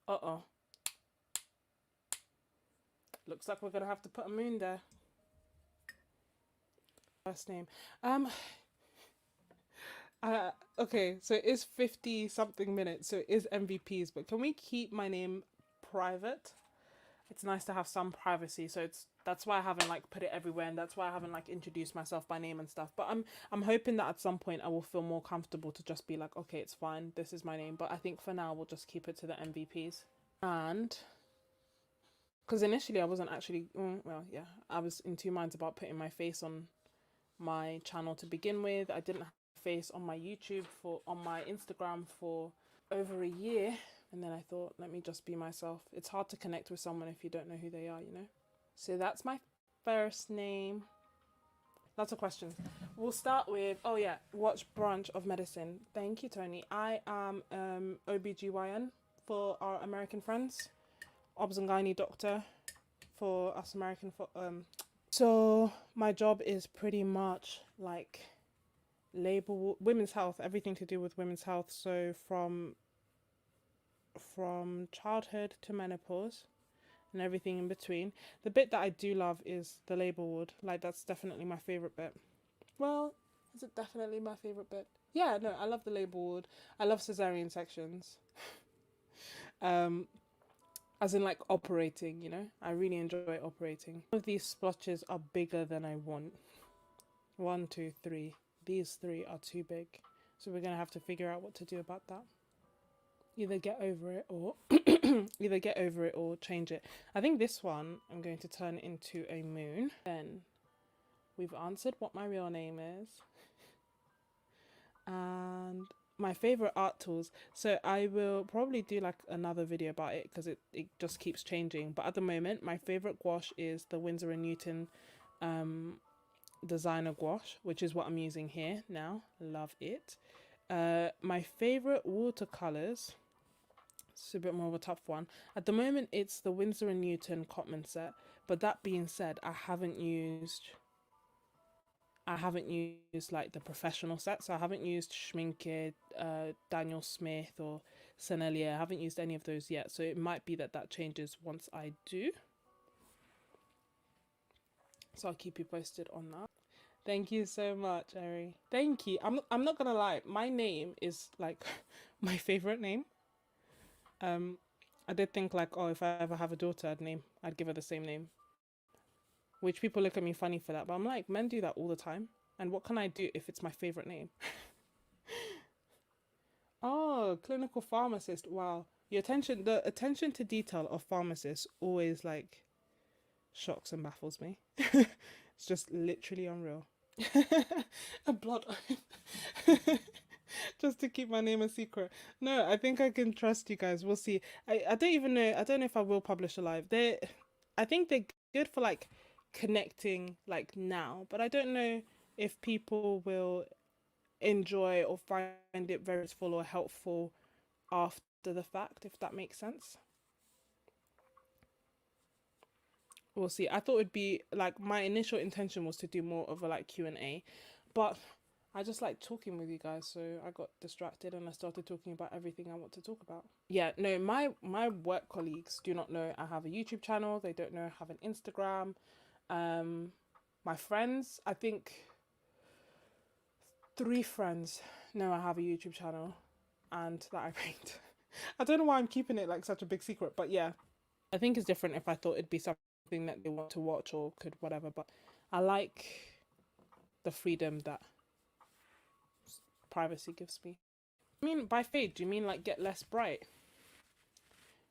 [SPEAKER 1] Uh-oh. Looks like we're gonna have to put a moon there. First name. Okay, so it is 50 something minutes, so it is MVPs, but can we keep my name private? It's nice to have some privacy, so that's why I haven't like put it everywhere, and that's why I haven't like introduced myself by name and stuff. But I'm hoping that at some point I will feel more comfortable to just be like, okay, it's fine, this is my name. But I think for now we'll just keep it to the MVPs. And because initially I wasn't actually, well, yeah, I was in two minds about putting my face on my channel to begin with. I didn't have a face on my YouTube on my Instagram for over a year, and then I thought, let me just be myself. It's hard to connect with someone if you don't know who they are, you know? So that's my first name. Lots of questions. We'll start with, oh yeah, what branch of medicine? Thank you, Tony. I am OBGYN for our American friends. Obs and gynae doctor for us American. So my job is pretty much like labor, women's health, everything to do with women's health. So from childhood to menopause and everything in between. The bit that I do love is the labor ward. Like, that's definitely my favorite bit. Well, is it definitely my favorite bit? Yeah, no, I love the labor ward. I love cesarean sections. As in like operating, you know? I really enjoy operating. Some of these splotches are bigger than I want. 1, 2, 3. These 3 are too big. So we're gonna have to figure out what to do about that. Either get over it or change it. I think this one I'm going to turn into a moon. Then we've answered what my real name is. And my favorite art tools. So I will probably do like another video about it because it just keeps changing. But at the moment, my favorite gouache is the Winsor & Newton designer gouache, which is what I'm using here now. Love it. My favorite watercolors, it's a bit more of a tough one. At the moment, it's the Winsor & Newton Cotman set. But that being said, I haven't used like the professional set. So I haven't used Schmincke, Daniel Smith or Sennelier. I haven't used any of those yet. So it might be that changes once I do. So I'll keep you posted on that. Thank you so much, Ari. Thank you. I'm not gonna lie. My name is like my favorite name. I did think like, oh, if I ever have a daughter, I'd give her the same name. Which people look at me funny for that, but I'm like, men do that all the time. And what can I do if it's my favorite name? Oh, clinical pharmacist. Wow. The attention to detail of pharmacists always like shocks and baffles me. It's just literally unreal. A blood oath. Just to keep my name a secret. No, I think I can trust you guys. We'll see. I don't even know. I don't know if I will publish a live. I think they're good for like connecting like now, but I don't know if people will enjoy or find it very useful or helpful after the fact, if that makes sense. We'll see. I thought it'd be like, my initial intention was to do more of a like Q&A, but I just like talking with you guys, so I got distracted and I started talking about everything I want to talk about. Yeah, no, my work colleagues do not know I have a YouTube channel. They don't know I have an Instagram. My friends, I think 3 friends know I have a YouTube channel and that I paint. I don't know why I'm keeping it like such a big secret, but yeah. I think it's different if I thought it'd be something that they want to watch or could whatever, but I like the freedom that privacy gives me. I mean, by fade, do you mean like get less bright?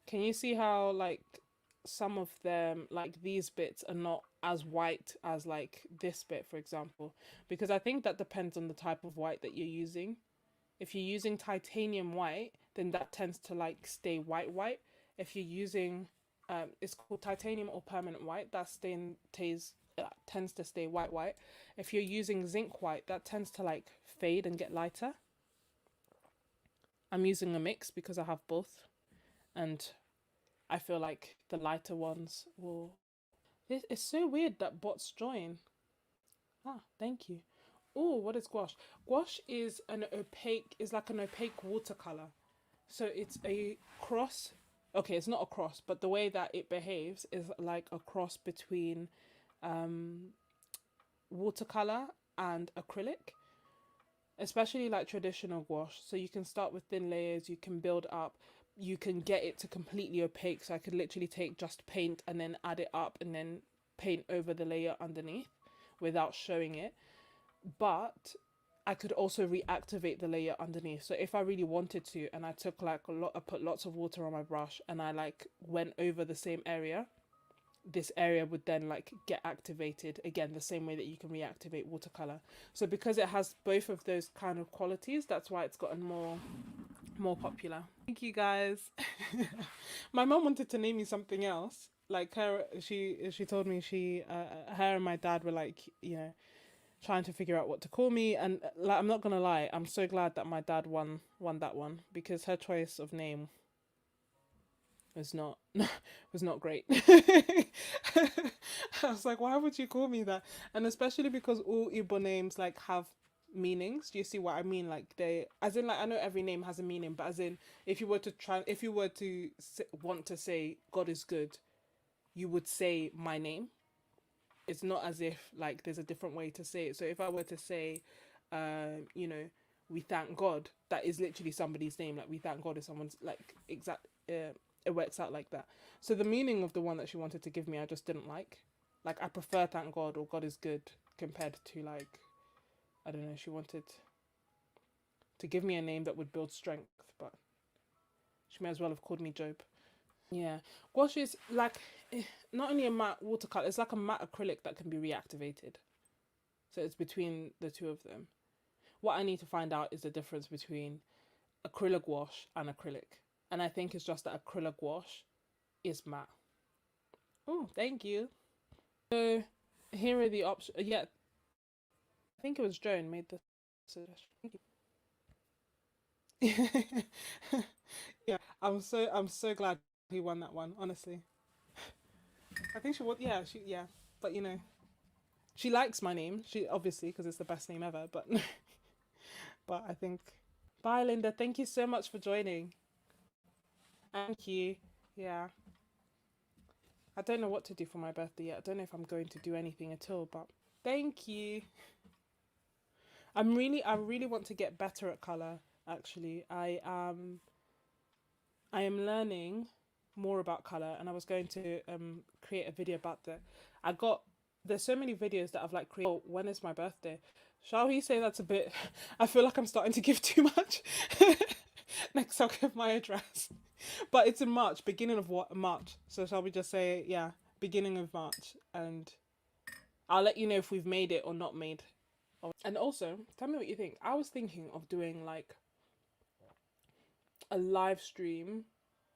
[SPEAKER 1] Can you see how like some of them, like these bits, are not as white as like this bit, for example? Because I think that depends on the type of white that you're using. If you're using titanium white, then that tends to like stay white. If you're using it's called titanium or permanent white, that tends to stay white. If you're using zinc white, that tends to like fade and get lighter. I'm using a mix because I have both, and I feel like the lighter ones will... It's so weird that bots join. Ah, thank you. Oh, what is gouache? Gouache is like an opaque watercolor. So it's a cross. Okay, it's not a cross, but the way that it behaves is like a cross between watercolor and acrylic, especially like traditional gouache. So you can start with thin layers, you can build up, you can get it to completely opaque. So I could literally take just paint and then add it up and then paint over the layer underneath without showing it. But I could also reactivate the layer underneath. So if I really wanted to, and I took like I put lots of water on my brush and I like went over the same area, this area would then like get activated again, the same way that you can reactivate watercolor. So because it has both of those kind of qualities, that's why it's gotten more popular. Thank you guys. My mom wanted to name me something else. Like she told me her and my dad were like, you know, trying to figure out what to call me, and like, I'm not gonna lie, I'm so glad that my dad won that one, because her choice of name was not was not great. I was like, why would you call me that? And especially because all Igbo names like have meanings. Do you see what I mean? Like they, as in, like, I know every name has a meaning, but as in, if you were to want to say God is good, you would say my name. It's not as if like there's a different way to say it. So if I were to say, you know, we thank God, that is literally somebody's name. Like we thank God is someone's, like, exact. It works out like that. So the meaning of the one that she wanted to give me, I just didn't like. Like I prefer thank God or God is good compared to, like, I don't know. She wanted to give me a name that would build strength, but she may as well have called me Job. Yeah, gouache is like not only a matte watercolor, it's like a matte acrylic that can be reactivated. So it's between the two of them. What I need to find out is the difference between acrylic gouache and acrylic. And I think it's just that acrylic gouache is matte. Oh, thank you. So here are the options. Yeah, I think it was Joan made the suggestion. Thank you. Yeah, I'm so glad he won that one, honestly. I think she would, yeah. But you know, she likes my name. She obviously, because it's the best name ever. But but I think. Bye, Linda. Thank you so much for joining. Thank you. Yeah. I don't know what to do for my birthday yet. I don't know if I'm going to do anything at all. But thank you. I really want to get better at color. Actually, I am learning more about color, and I was going to create a video about that. There's so many videos that I've like created. Oh, when is my birthday? Shall we say that's a bit? I feel like I'm starting to give too much. Next, I'll give my address, but it's in March, beginning of March. So shall we just say, yeah, beginning of March, and I'll let you know if we've made it or not made. And also, tell me what you think. I was thinking of doing like a live stream.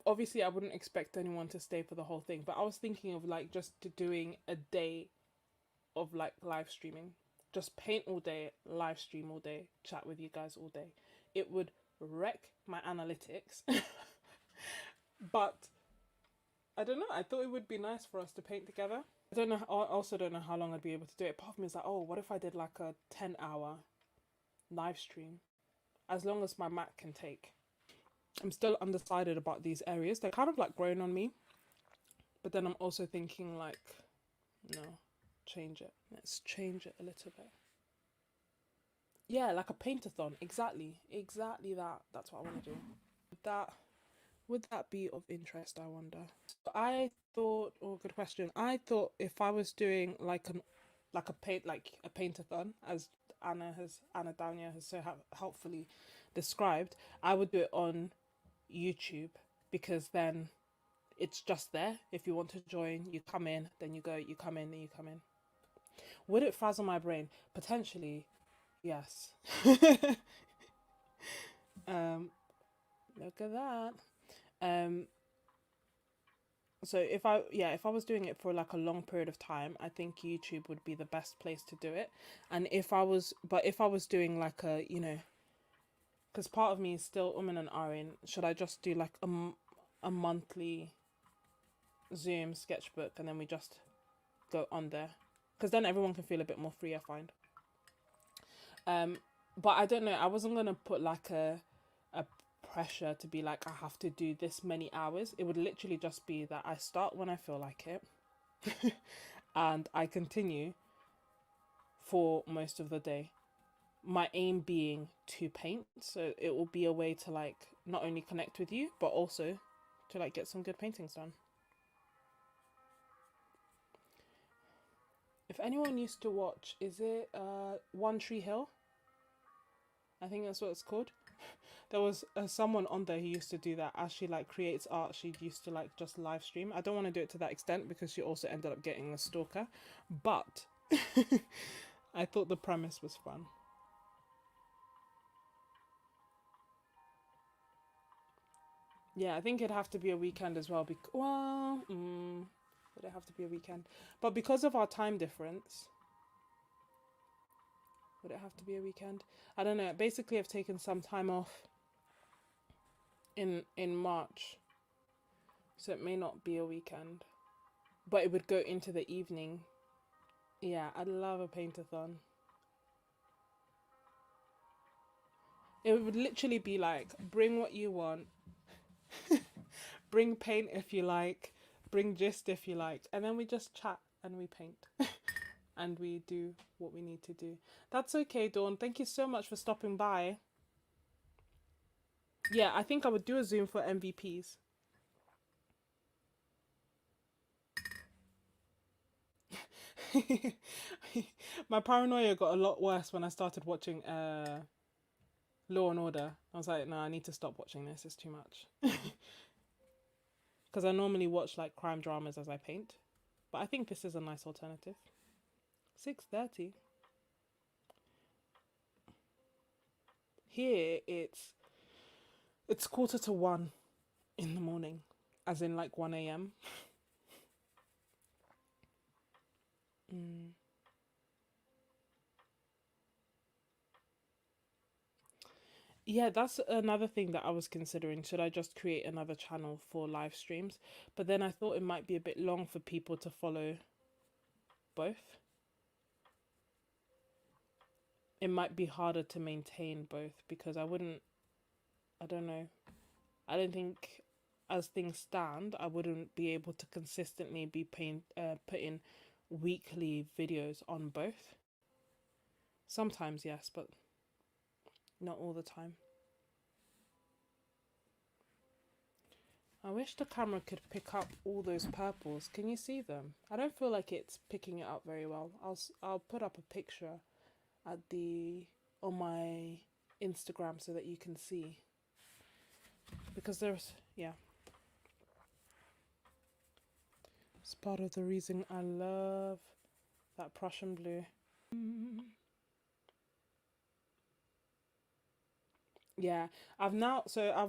[SPEAKER 1] Obviously I wouldn't expect anyone to stay for the whole thing, but I was thinking of like just doing a day of like live streaming. Just paint all day, live stream all day, chat with you guys all day. It would wreck my analytics. But I don't know, I thought it would be nice for us to paint together. I also don't know how long I'd be able to do it. Part of me is like, oh, what if I did like a 10-hour live stream? As long as my Mac can take. I'm still undecided about these areas. They're kind of like growing on me. But then I'm also thinking like, no, change it. Let's change it a little bit. Yeah, like a paint-a-thon. Exactly that. That's what I want to do. Would that be of interest, I wonder? I thought, good question. I thought if I was doing like a paint-a-thon, as Anna Dania has so helpfully described, I would do it on YouTube, because then it's just there. If you want to join, you come in, then you go, you come in, then you come in. Would it frazzle my brain? Potentially, yes. Look at that. So if I was doing it for like a long period of time, I think YouTube would be the best place to do it. And if I was doing like a, you know, because part of me is still and ahhing, should I just do like a monthly Zoom sketchbook and then we just go on there? Because then everyone can feel a bit more free, I find. But I don't know, I wasn't gonna put like a pressure to be like I have to do this many hours. It would literally just be that I start when I feel like it and I continue for most of the day. My aim being to paint, so it will be a way to like not only connect with you but also to like get some good paintings done. If anyone used to watch, is it One Tree Hill? I think that's what it's called. there was someone on there who used to do that. As she like creates art, she used to like just live stream. I don't want to do it to that extent because she also ended up getting a stalker, but I thought the premise was fun. Yeah, I think it'd have to be a weekend as well. Would it have to be a weekend? But because of our time difference, would it have to be a weekend? I don't know. Basically, I've taken some time off in March, so it may not be a weekend, but it would go into the evening. Yeah, I'd love a paint-a-thon. It would literally be like, bring what you want, bring paint if you like, bring gist if you like, and then we just chat and we paint and we do what we need to do. That's okay, Dawn. Thank you so much for stopping by. Yeah, I think I would do a Zoom for MVPs. My paranoia got a lot worse when I started watching Law and Order. I was like, no, I need to stop watching this. It's too much. Because I normally watch like crime dramas as I paint, but I think this is a nice alternative. 6:30. Here it's 1:45 in the morning, as in like 1 a.m. Yeah, that's another thing that I was considering. Should I just create another channel for live streams? But then I thought it might be a bit long for people to follow both. It might be harder to maintain both because I don't know. I don't think, as things stand, I wouldn't be able to consistently be putting weekly videos on both. Sometimes, yes, but not all the time. I wish the camera could pick up all those purples. Can you see them? I don't feel like it's picking it up very well. I'll put up a picture at on my Instagram so that you can see. Because it's part of the reason I love that Prussian blue. Yeah, I've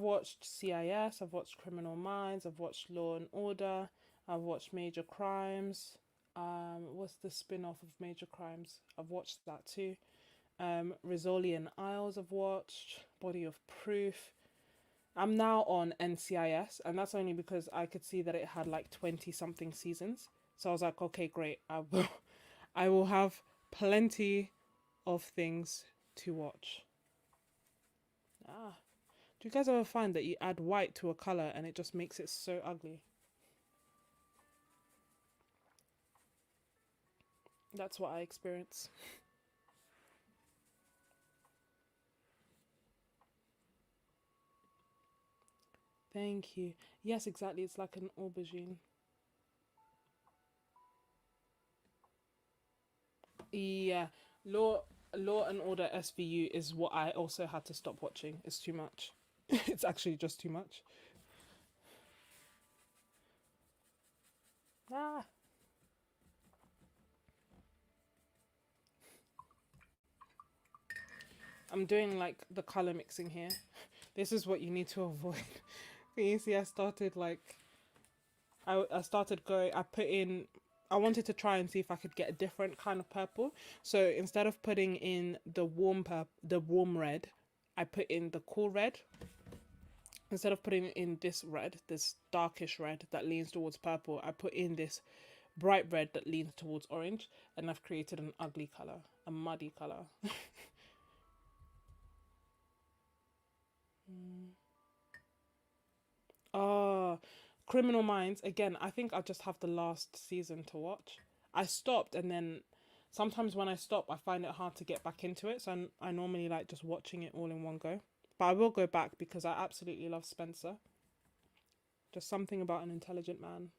[SPEAKER 1] watched CIS, I've watched Criminal Minds, I've watched Law and Order, I've watched Major Crimes. What's the spin-off of Major Crimes? I've watched that too. Rizzoli and Isles I've watched. Body of Proof. I'm now on NCIS, and that's only because I could see that it had like 20 something seasons. So I was like, okay, great. I will have plenty of things to watch. Do you guys ever find that you add white to a color and it just makes it so ugly? That's what I experience. Thank you. Yes, exactly. It's like an aubergine. Yeah. Law and Order SVU is what I also had to stop watching. It's too much. It's actually just too much. Ah. I'm doing like the color mixing here. This is what you need to avoid. You see, I started like I started going. I wanted to try and see if I could get a different kind of purple. So instead of putting in the warm red, I put in the cool red. Instead of putting in this red, this darkish red that leans towards purple, I put in this bright red that leans towards orange, and I've created an ugly color, a muddy color. Oh, Criminal Minds. Again, I think I just have the last season to watch. I stopped, and then sometimes when I stop, I find it hard to get back into it. So I normally like just watching it all in one go. But I will go back because I absolutely love Spencer. Just something about an intelligent man.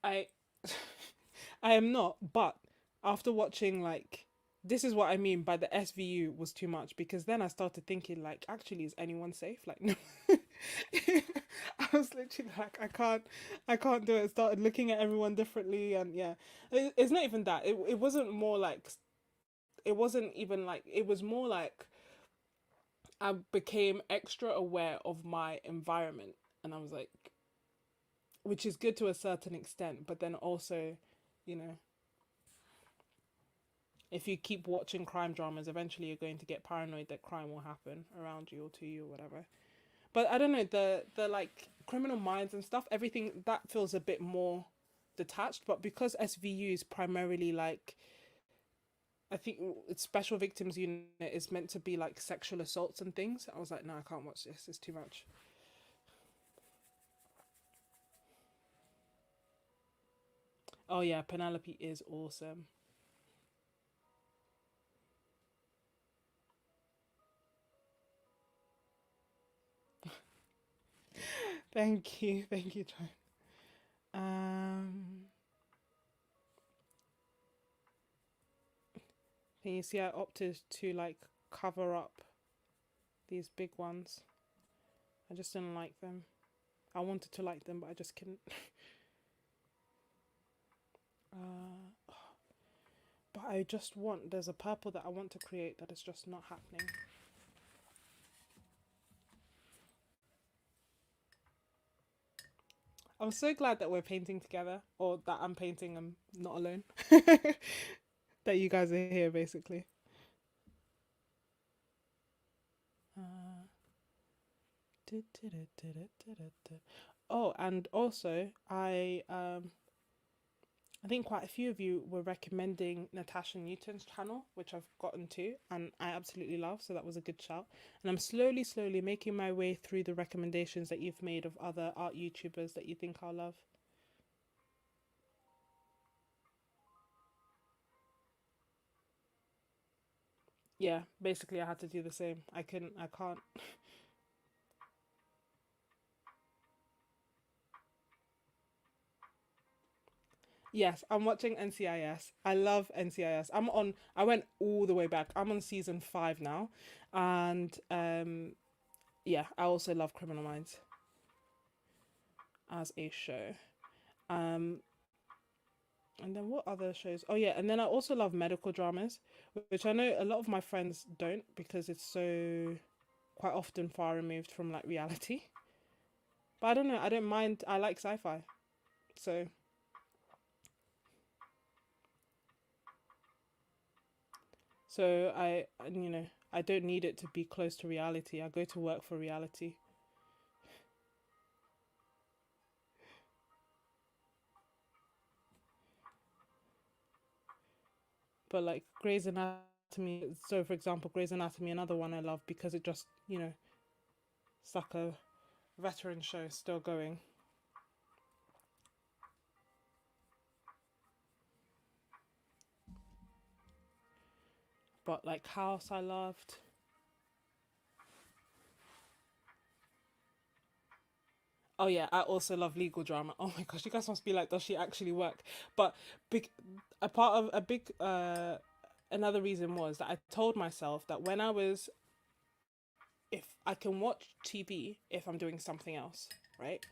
[SPEAKER 1] I I am not, but after watching like this is what I mean by the SVU was too much because then I started thinking like actually is anyone safe? Like no. I was literally like I can't do it. I started looking at everyone differently and yeah. It's not even that. It wasn't more like it wasn't even like it was more like I became extra aware of my environment and I was like which is good to a certain extent, but then also, you know, if you keep watching crime dramas, eventually you're going to get paranoid that crime will happen around you or to you or whatever. But I don't know, the like criminal minds and stuff, everything that feels a bit more detached, but because SVU is primarily like I think it's special victims unit is meant to be like sexual assaults and things. I was like, no, I can't watch this. It's too much. Oh yeah, Penelope is awesome. Thank you, John. Um, can you see I opted to like cover up these big ones. I just didn't like them. I wanted to like them, but I just couldn't. Uh, but I just want. There's a purple that I want to create that is just not happening. I'm so glad that we're painting together, or that I'm painting. I'm not alone. That you guys are here, basically. Uh, oh, and also I think quite a few of you were recommending Natasha Newton's channel, which I've gotten to and I absolutely love. So that was a good shout. And I'm slowly making my way through the recommendations that you've made of other art YouTubers that you think I'll love. Yeah, basically I had to do the same. I can't. Yes, I'm watching NCIS. I love NCIS. I went all the way back. I'm on season 5 now. And yeah, I also love Criminal Minds as a show. Um, and then what other shows? Oh yeah, and then I also love medical dramas, which I know a lot of my friends don't because it's so quite often far removed from like reality. But I don't know, I don't mind. I like sci-fi. So you know, I don't need it to be close to reality. I go to work for reality. But like Grey's Anatomy, so for example, Grey's Anatomy, another one I love because it just, you know, it's like a veteran show still going. But like House, I loved. Oh yeah, I also love legal drama. Oh my gosh, you guys must be like, does she actually work? But big, a part of a big, another reason was that I told myself that when I was, if I can watch TV if I'm doing something else, right?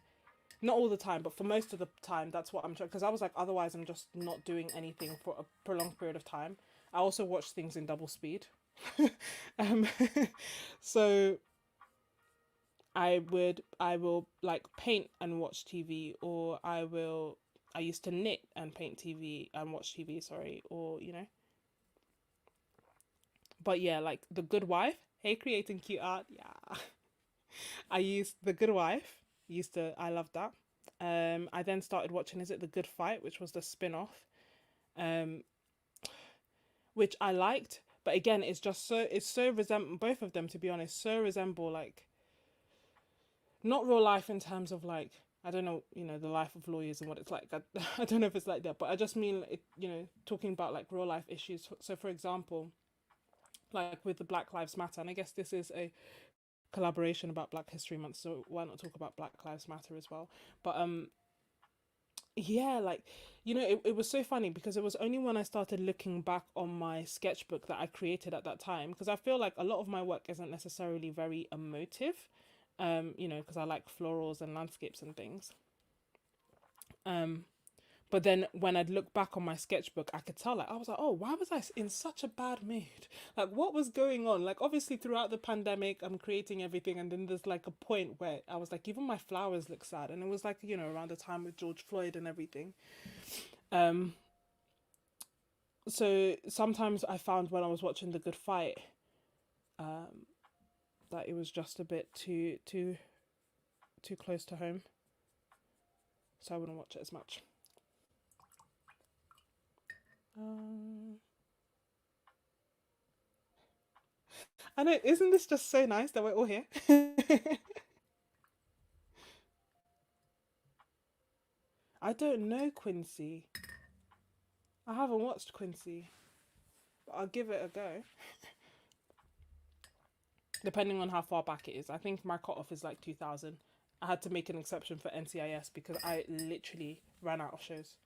[SPEAKER 1] Not all the time, but for most of the time, that's what I'm trying. Because I was like, otherwise, I'm just not doing anything for a prolonged period of time. I also watch things in double speed. um, so I will like paint and watch TV, or I used to knit and paint TV and watch TV. Sorry, or you know, but yeah, like The Good Wife. Hey, creating cute art. Yeah, I used The Good Wife. Used to I loved that. I then started watching Is It the Good Fight, which was the spin off, um, which I liked. But again, it's so resemble both of them to be honest. So resemble like not real life in terms of like I don't know, you know, the life of lawyers and what it's like. I don't know if it's like that, but I just mean it, you know, talking about like real life issues. So, for example, like with the Black Lives Matter, and I guess this is a collaboration about Black History Month, so why not talk about Black Lives Matter as well? But Yeah, like, it was so funny because it was only when I started looking back on my sketchbook that I created at that time, because I feel like a lot of my work isn't necessarily very emotive, because I like florals and landscapes and things. Um, but then when I'd look back on my sketchbook, I could tell, like, I was like, oh, why was I in such a bad mood? Like, what was going on? Like, obviously, throughout the pandemic, I'm creating everything. And then there's like a point where I was like, even my flowers look sad. And it was like, around the time with George Floyd and everything. Um, so sometimes I found when I was watching The Good Fight, um, that it was just a bit too close to home. So I wouldn't watch it as much. Um, I know, isn't this just so nice that we're all here? I don't know Quincy. I haven't watched Quincy, but I'll give it a go. Depending on how far back it is. I think my cutoff is like 2000. I had to make an exception for NCIS because I literally ran out of shows.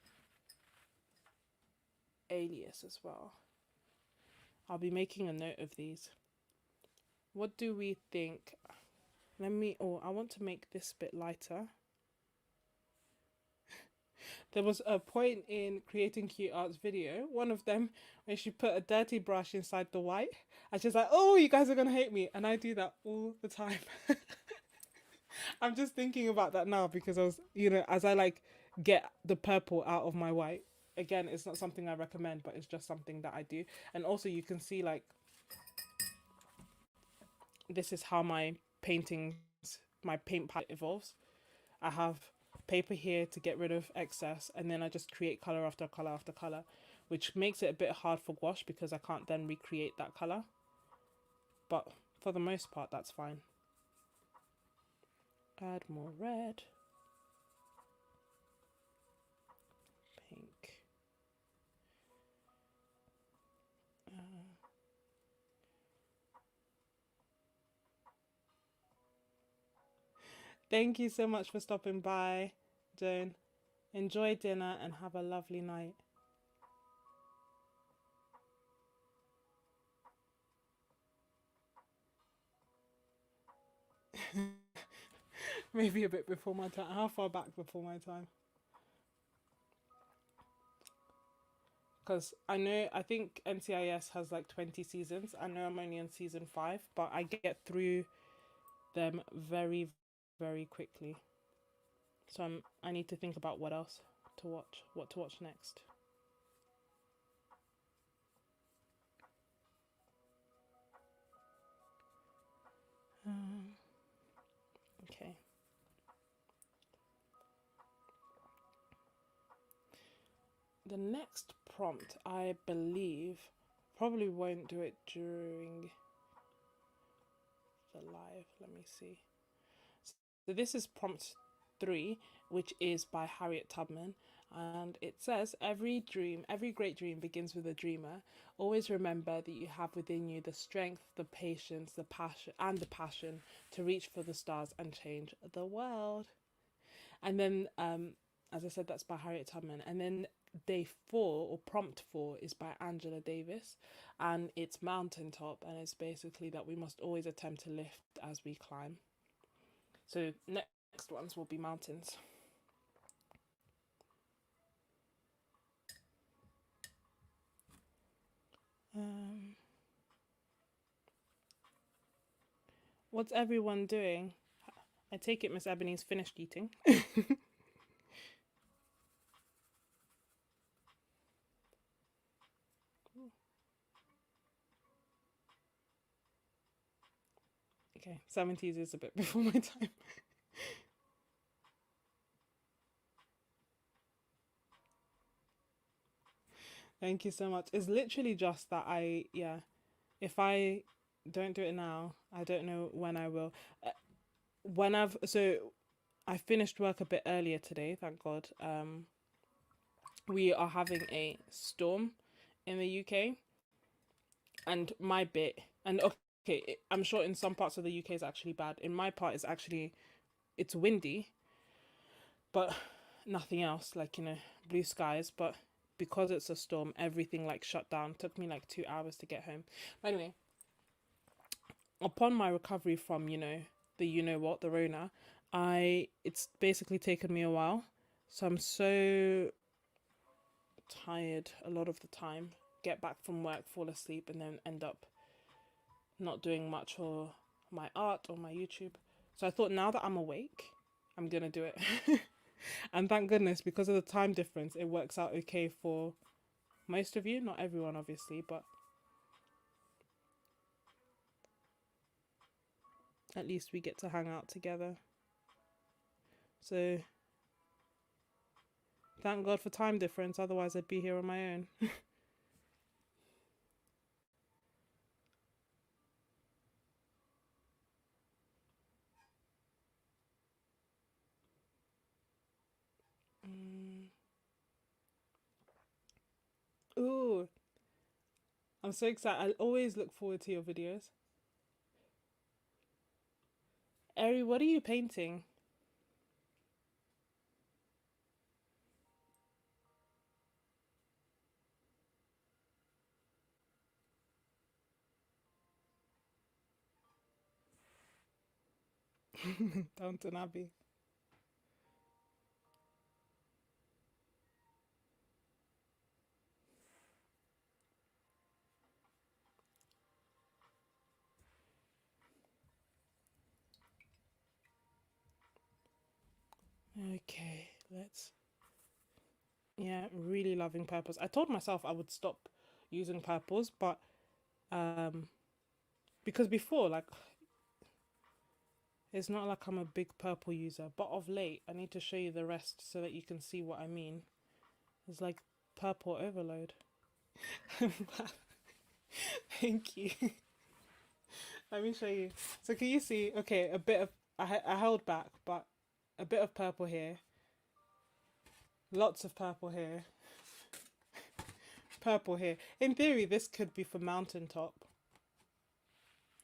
[SPEAKER 1] Alias as well. I'll be making a note of these. What do we think? I want to make this bit lighter. There was a point in creating cute arts video, one of them, when she put a dirty brush inside the white, and she's like, oh, you guys are gonna hate me. And I do that all the time. I'm just thinking about that now because I was, as I like get the purple out of my white. Again, it's not something I recommend, but it's just something that I do. And also you can see like, this is how my paintings, my paint palette evolves. I have paper here to get rid of excess, and then I just create color after color after color, which makes it a bit hard for gouache because I can't then recreate that color. But for the most part, that's fine. Add more red. Pink. Thank you so much for stopping by, Joan. Enjoy dinner and have a lovely night. Maybe a bit before my time. How far back before my time? Because I think NCIS has like 20 seasons. I know I'm only on season 5, but I get through them very, very quickly. So I need to think about what else to watch, what to watch next. Okay. The next prompt, I believe, probably won't do it during the live. Let me see. So this is prompt 3, which is by Harriet Tubman. And it says, every great dream begins with a dreamer. Always remember that you have within you the strength, the patience, the passion to reach for the stars and change the world. And then, as I said, that's by Harriet Tubman. And then day 4 or prompt 4 is by Angela Davis, and it's mountaintop, and it's basically that we must always attempt to lift as we climb. So next ones will be mountains. What's everyone doing? I take it Miss Ebony's finished eating. Okay, 70s is a bit before my time. Thank you so much. It's literally just that if I don't do it now, I don't know when I will. I finished work a bit earlier today, thank God. We are having a storm in the UK, and my bit, and okay, I'm sure in some parts of the UK is actually bad. In my part, it's windy, but nothing else, like, you know, blue skies. But because it's a storm, everything like shut down. It took me like 2 hours to get home. But anyway, upon my recovery from, you know, the Rona, it's basically taken me a while. So I'm so tired a lot of the time. Get back from work, fall asleep, and then end up not doing much for my art or my YouTube. So I thought, now that I'm awake, I'm gonna do it. And thank goodness, because of the time difference, it works out okay for most of you. Not everyone, obviously, but at least we get to hang out together. So thank God for time difference, otherwise I'd be here on my own. Ooh, I'm so excited. I always look forward to your videos. Eri, what are you painting? Downton Abbey. Okay, let's. Yeah, really loving purples. I told myself I would stop using purples, but um, because before, like, it's not like I'm a big purple user, but of late, I need to show you the rest so that you can see what I mean. It's like purple overload. Thank you. Let me show you. So can you see? Okay, a bit of I held back, but a bit of purple here, lots of purple here, purple here. In theory, this could be for mountaintop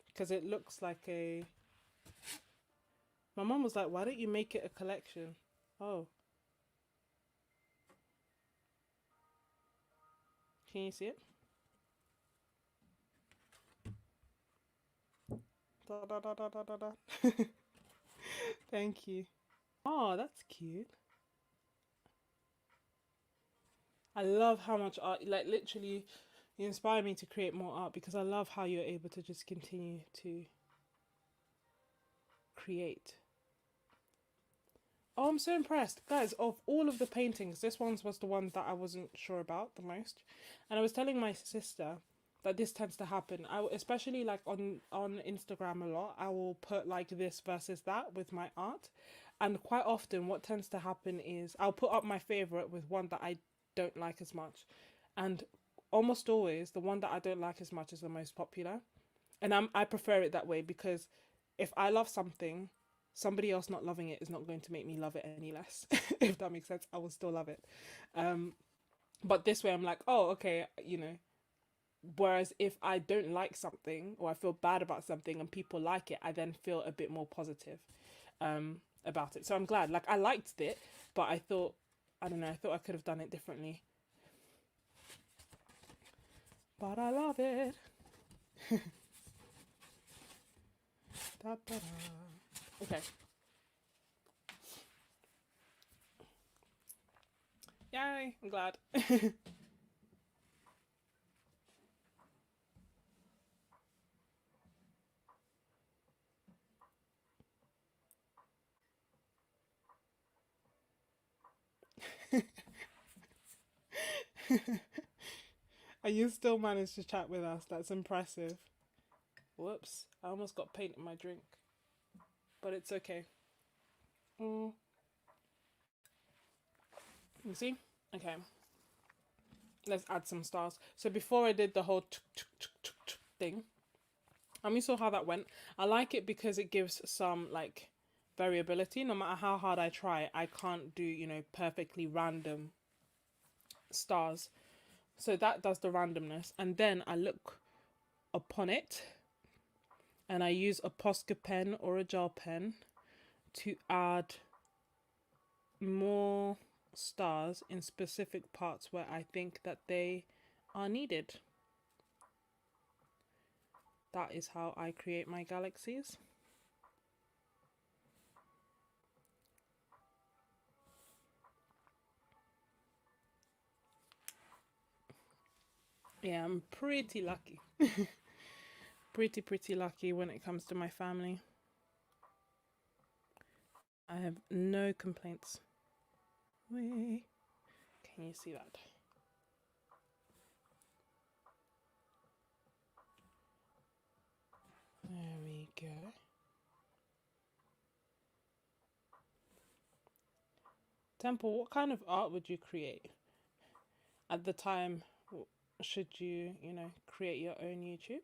[SPEAKER 1] because it looks like a. My mom was like, "Why don't you make it a collection?" Oh, can you see it? Da, da, da, da, da, da, da. Thank you. Oh, that's cute. I love how much art, like literally, you inspire me to create more art because I love how you're able to just continue to create. Oh, I'm so impressed. Guys, of all of the paintings, this one was the one that I wasn't sure about the most. And I was telling my sister that this tends to happen. Especially like on Instagram a lot, I will put like this versus that with my art. And quite often what tends to happen is I'll put up my favorite with one that I don't like as much. And almost always the one that I don't like as much is the most popular. And I prefer it that way because if I love something, somebody else not loving it is not going to make me love it any less. If that makes sense, I will still love it. Um, but this way, I'm like, oh, okay, you know. Whereas if I don't like something or I feel bad about something and people like it, I then feel a bit more positive about it. So I'm glad. Like I liked it, but I thought, I don't know, I thought I could have done it differently. But I love it. Da, da, da. Okay. Yay, I'm glad. And you still managed to chat with us. That's impressive. Whoops, I almost got paint in my drink. But it's okay. Mm. You see? Okay. Let's add some stars. So before I did the whole thing, you saw how that went. I like it because it gives some like variability. No matter how hard I try, I can't do, you know, perfectly random stars. So that does the randomness. And then I look upon it and I use a Posca pen or a gel pen to add more stars in specific parts where I think that they are needed. That is how I create my galaxies. Yeah, I'm pretty lucky. Pretty lucky when it comes to my family. I have no complaints. Wait, can you see that? There we go. Temple, what kind of art would you create? At the time, should you, create your own YouTube?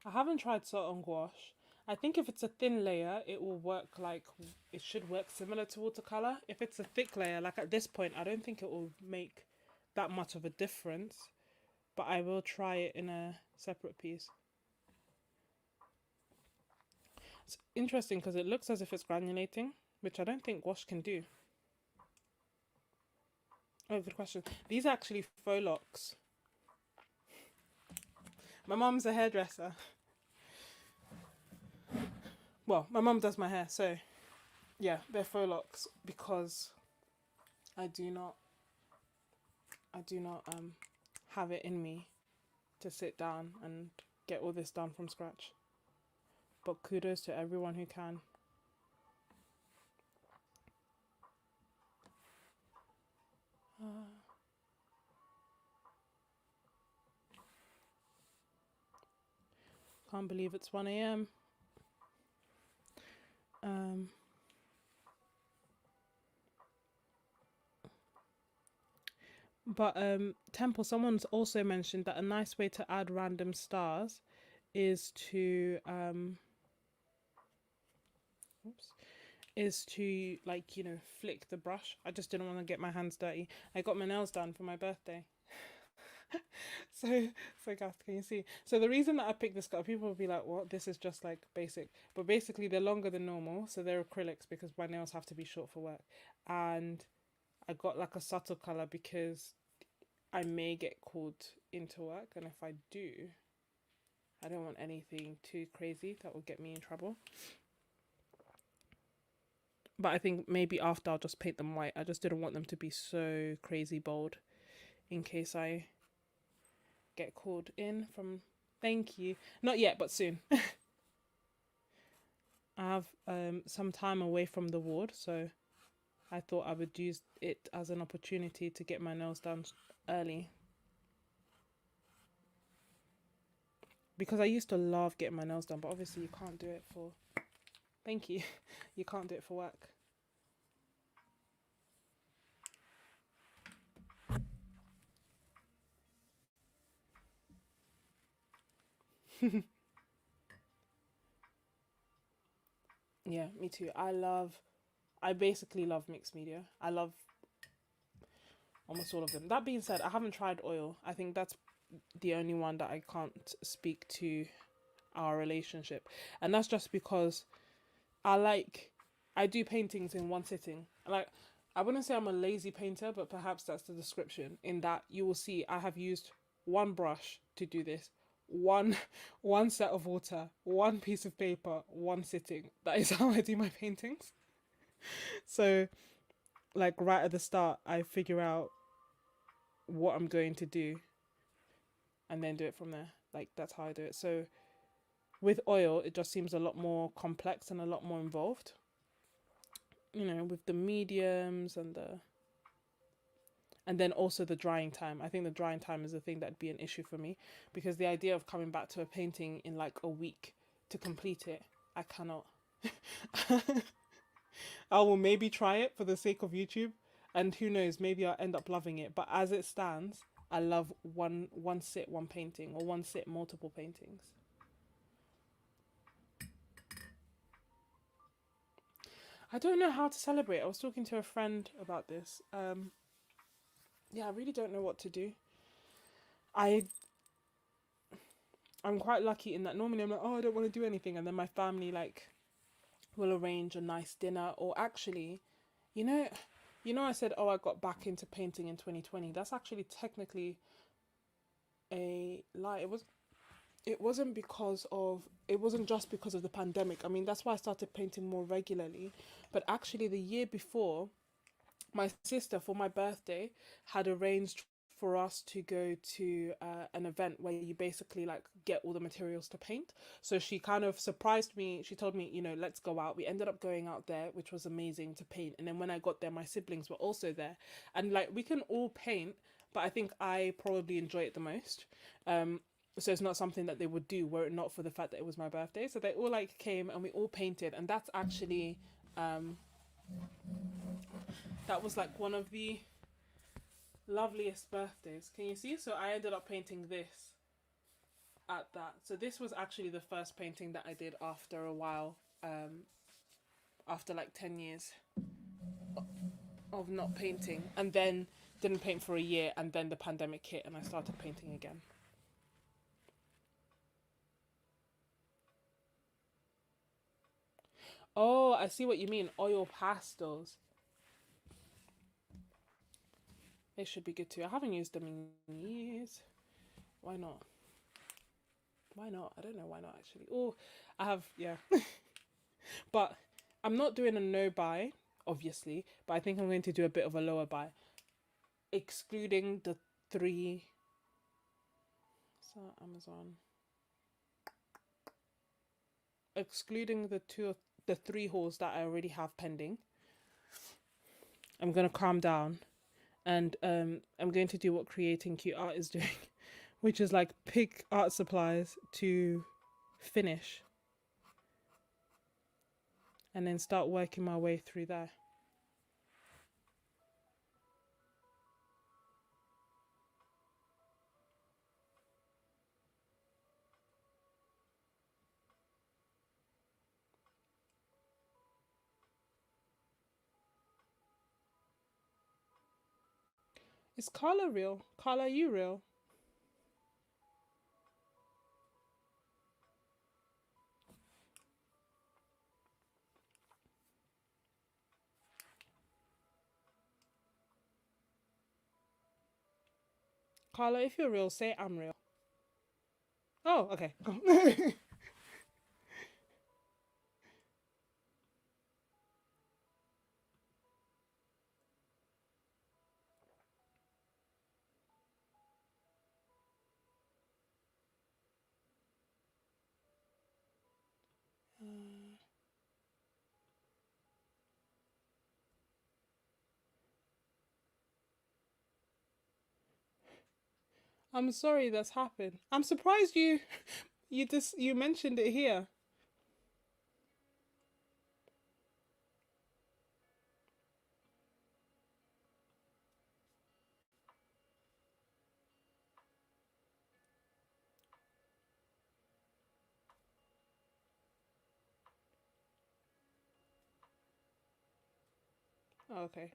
[SPEAKER 1] I haven't tried salt and gouache. I think if it's a thin layer, it will work like it should work similar to watercolor. If it's a thick layer, like at this point, I don't think it will make that much of a difference. But I will try it in a separate piece. It's interesting because it looks as if it's granulating, which I don't think gouache can do. Oh, good question. These are actually faux locks. My mom's a hairdresser. Well, my mom does my hair, so yeah, they're faux locks because I do not have it in me to sit down and get all this done from scratch. But kudos to everyone who can. Can't believe it's 1 a.m. But Temple, someone's also mentioned that a nice way to add random stars is to flick the brush. I just didn't want to get my hands dirty. I got my nails done for my birthday. so guys, can you see? So the reason that I picked this color, people will be like, what? This is just like basic. But basically they're longer than normal, so they're acrylics because my nails have to be short for work. And I got like a subtle color because I may get called into work, and if I do, I don't want anything too crazy that will get me in trouble. But I think maybe after I'll just paint them white. I just didn't want them to be so crazy bold in case I get called in from... Thank you. Not yet, but soon. I have some time away from the ward, so I thought I would use it as an opportunity to get my nails done early. Because I used to love getting my nails done, but obviously you can't do it for... Thank you. You can't do it for work. Yeah, me too. I basically love mixed media. I love almost all of them. That being said, I haven't tried oil. I think that's the only one that I can't speak to our relationship. And that's just because I do paintings in one sitting. Like, I wouldn't say I'm a lazy painter, but perhaps that's the description, in that you will see I have used one brush to do this, one set of water, one piece of paper, one sitting. That is how I do my paintings. So, like, right at the start, I figure out what I'm going to do and then do it from there. Like, that's how I do it. So with oil, it just seems a lot more complex and a lot more involved, with the mediums and then also the drying time. I think the drying time is the thing that'd be an issue for me, because the idea of coming back to a painting in like a week to complete it, I cannot. I will maybe try it for the sake of YouTube, and who knows, maybe I'll end up loving it. But as it stands, I love one sit, one painting, or one sit, multiple paintings. I don't know how to celebrate. I was talking to a friend about this. yeah, I really don't know what to do. I I'm quite lucky in that normally I'm like, oh, I don't want to do anything, and then my family like will arrange a nice dinner, or actually, you know, I said, oh, I got back into painting in 2020. That's actually technically a lie. It wasn't just because of the pandemic. I mean, that's why I started painting more regularly. But actually, the year before, my sister for my birthday had arranged for us to go to an event where you basically like get all the materials to paint. So she kind of surprised me. She told me, let's go out. We ended up going out there, which was amazing to paint. And then when I got there, my siblings were also there, and like we can all paint, but I think I probably enjoy it the most. So it's not something that they would do were it not for the fact that it was my birthday. So they all like came and we all painted, and that's actually um that was like one of the loveliest birthdays. Can you see? So I ended up painting this at that. So this was actually the first painting that I did after a while, after like 10 years of not painting, and then didn't paint for a year, and then the pandemic hit and I started painting again. Oh, I see what you mean. Oil pastels. They should be good too. I haven't used them in years. Why not? Why not? I don't know why not actually. Oh, I have, yeah. But I'm not doing a no buy, obviously, but I think I'm going to do a bit of a lower buy, excluding the three. So Amazon, excluding the three hauls that I already have pending. I'm gonna calm down, and I'm going to do what Creating Cute Art is doing, which is like pick art supplies to finish, and then start working my way through there. Is Carla real? Carla, are you real? Carla, if you're real, say I'm real. Oh, okay. I'm sorry that's happened. I'm surprised you mentioned it here. Oh, okay.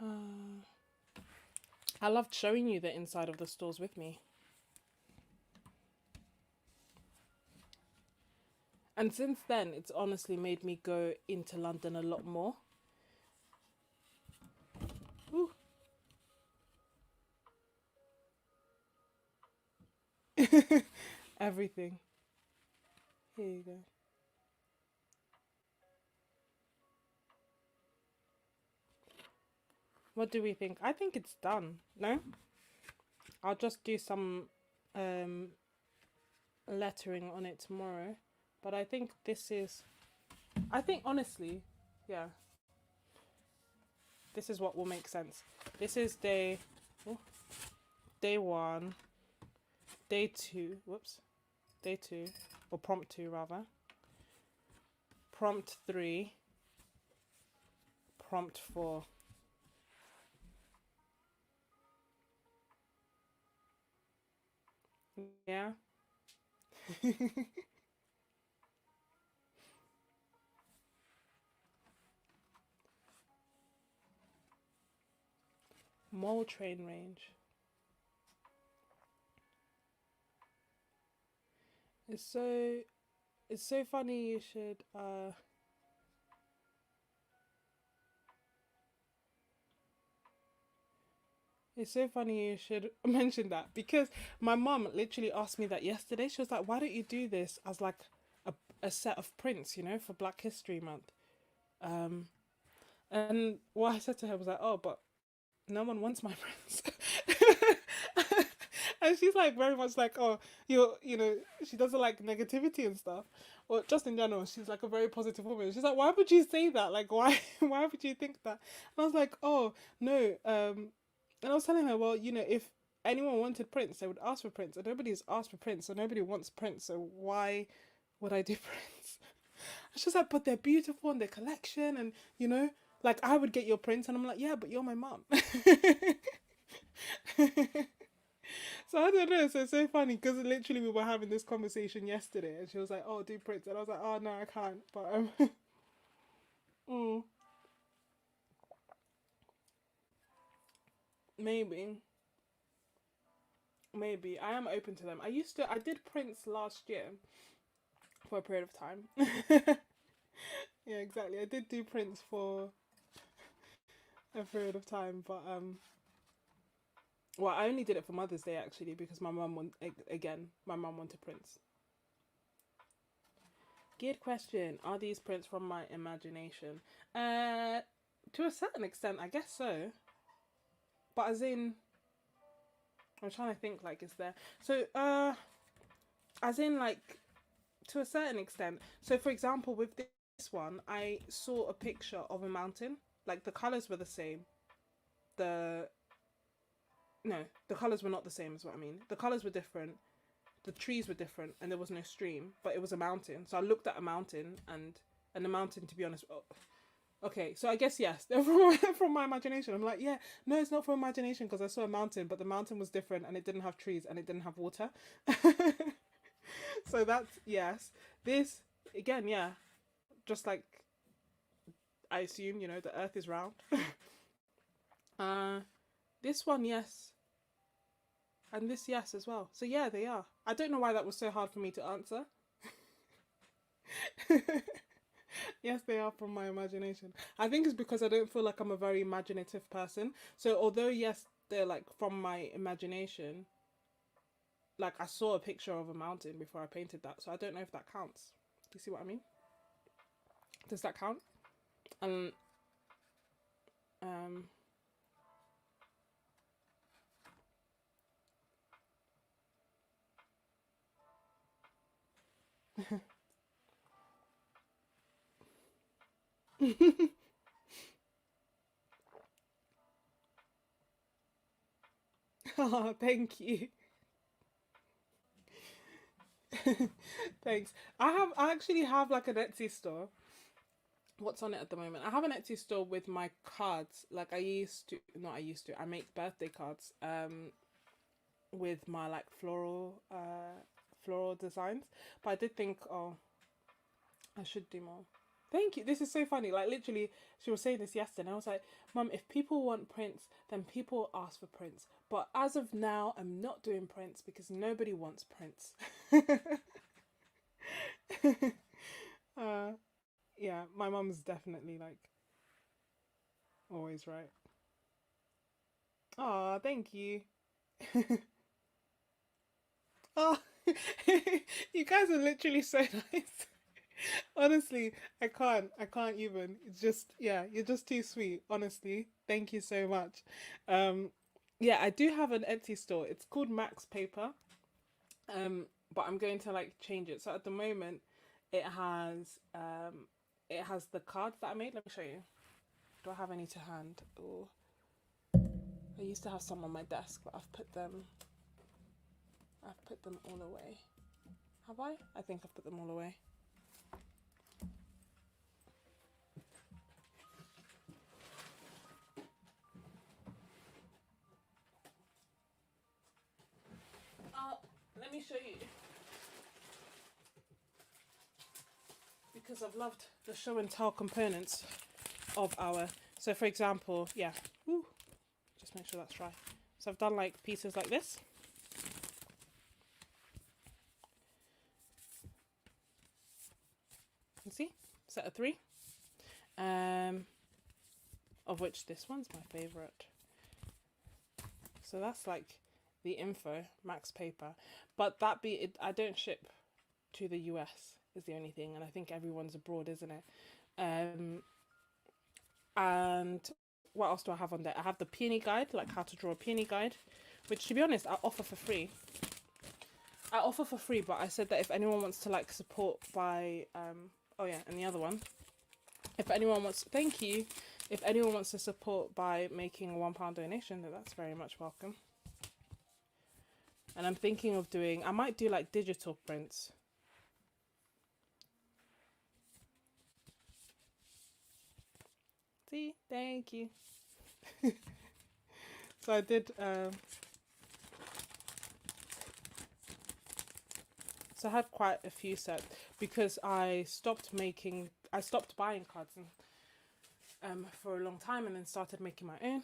[SPEAKER 1] Uh, I loved showing you the inside of the stores with me. And since then, it's honestly made me go into London a lot more. Ooh. Everything. Here you go. What do we think? I think it's done. No? I'll just do some um, lettering on it tomorrow. But I think I think honestly, yeah, this is what will make sense. This is day one, day two, whoops, day two, or prompt two rather, prompt three, prompt four. Yeah. Mole train range. It's so funny you should it's so funny you should mention that, because my mom literally asked me that yesterday. She was like, "Why don't you do this as like a a set of prints, you know, for Black History Month?" Um, and what I said to her was like, "Oh, but no one wants my prints." And she's like very much like, "Oh, you know," she doesn't like negativity and stuff, or just in general. She's like a very positive woman. She's like, "Why would you say that? Like, why why would you think that?" And I was like, "Oh no." And I was telling her, well, you know, if anyone wanted prints, they would ask for prints, and nobody's asked for prints, so nobody wants prints. So why would I do prints? It's just like, but they're beautiful and their collection, and you know, like I would get your prints, and I'm like, yeah, but you're my mom. So I don't know. So it's so funny because literally we were having this conversation yesterday, and she was like, "Oh, do prints," and I was like, "Oh no, I can't." But mm, maybe, maybe I am open to them. I did prints last year for a period of time. Yeah, exactly. I did do prints for a period of time, but well, I only did it for Mother's Day actually because my mum want again. My mum wanted prints. Good question. Are these prints from my imagination? To a certain extent, I guess so. But as in, I'm trying to think. Like, is there? So, as in, like, to a certain extent. So, for example, with this one, I saw a picture of a mountain. Like the colors were the same. The no, the colors were not the same. Is what I mean. The colors were different. The trees were different, and there was no stream, but it was a mountain. So I looked at a mountain, and the mountain, to be honest, oh, okay. So I guess yes, they're from my imagination. I'm like, yeah, no, it's not from imagination because I saw a mountain, but the mountain was different, and it didn't have trees, and it didn't have water. So that's yes. This again, yeah, just like I assume, you know, the Earth is round. uh, this one, yes, and this, yes, as well. So yeah, they are. I don't know why that was so hard for me to answer. Yes, they are from my imagination. I think it's because I don't feel like I'm a very imaginative person. So although yes, they're like from my imagination, like I saw a picture of a mountain before I painted that. So I don't know if that counts. Do you see what I mean? Does that count? And um oh, thank you. Thanks. I actually have like an Etsy store. What's on it at the moment? I have an Etsy store with my cards. Like I used to, not I used to. I make birthday cards. With my like floral designs. But I did think, oh, I should do more. Thank you. This is so funny. Like literally, she was saying this yesterday, and I was like, "Mum, if people want prints, then people ask for prints. But as of now, I'm not doing prints because nobody wants prints." uh, yeah, my mum's definitely like always right. Oh, thank you. Oh, you guys are literally so nice. Honestly, I can't even. It's just, yeah, you're just too sweet. Honestly, thank you so much. Um, yeah, I do have an Etsy store. It's called Max Paper. But I'm going to like change it. So at the moment, it has it has the cards that I made. Let me show you. Do I have any to hand? Or I used to have some on my desk, but I've put them all away. Have I? I think I've put them all away. Let me show you. Because I've loved the show and tell components of our. So, for example, yeah, just make sure that's dry. So I've done like pieces like this. You see, set of 3. Of which this one's my favorite. So that's like the info, max paper. But that be it, I don't ship to the US is the only thing, and I think everyone's abroad, isn't it? And what else do I have on there? I have the peony guide, like how to draw a peony guide, which to be honest I offer for free. But I said that if anyone wants to like support by oh yeah, and the other one, if anyone wants, thank you, if anyone wants to support by making a £1 donation, then that's very much welcome. And I'm thinking of doing, I might do like digital prints. See, thank you. So I did, so I had quite a few sets because I stopped buying cards and, for a long time, and then started making my own.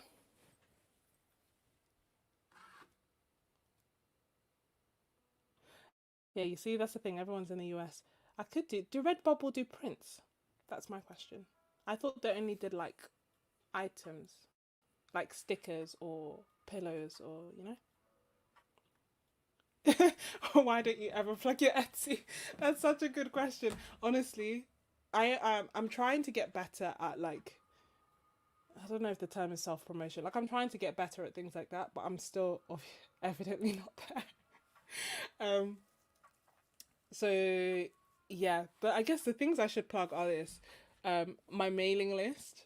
[SPEAKER 1] Yeah, you see, that's the thing. Everyone's in the US. I could do Redbubble do prints? That's my question. I thought they only did like items, like stickers or pillows, or Why don't you ever plug your Etsy? That's such a good question. Honestly, I'm trying to get better at like, I don't know if the term is self-promotion. Like I'm trying to get better at things like that, but I'm still evidently not there. So yeah, but I guess the things I should plug are this, my mailing list,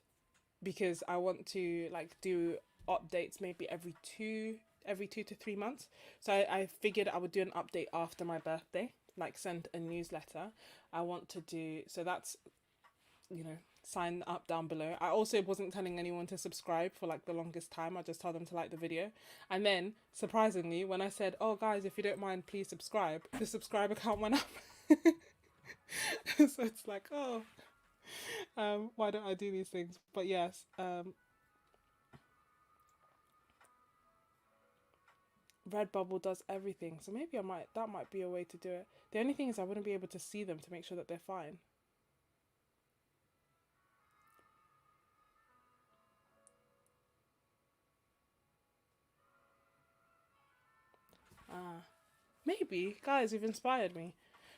[SPEAKER 1] because I want to like do updates maybe every 2 to 3 months. So I figured I would do an update after my birthday, like send a newsletter. I want to do, so that's, sign up down below. I also wasn't telling anyone to subscribe for like the longest time. I just told them to like the video. And then surprisingly, when I said, oh guys, if you don't mind, please subscribe, the subscriber count went up. So it's like, oh, why don't I do these things? But yes, Redbubble does everything, so maybe that might be a way to do it. The only thing is I wouldn't be able to see them to make sure that they're fine. Maybe, guys, you've inspired me.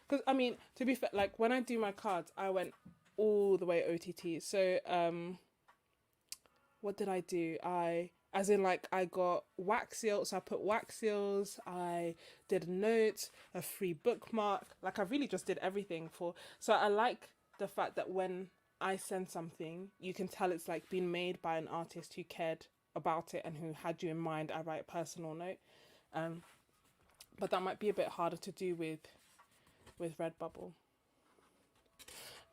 [SPEAKER 1] Because I mean, to be fair, like when I do my cards, I went all the way OTT. So what did I do? As in like I got wax seals, so I put wax seals, I did a note, a free bookmark, like I really just did everything for, so I like the fact that when I send something, you can tell it's like been made by an artist who cared about it and who had you in mind. I write a personal note, but that might be a bit harder to do with Redbubble.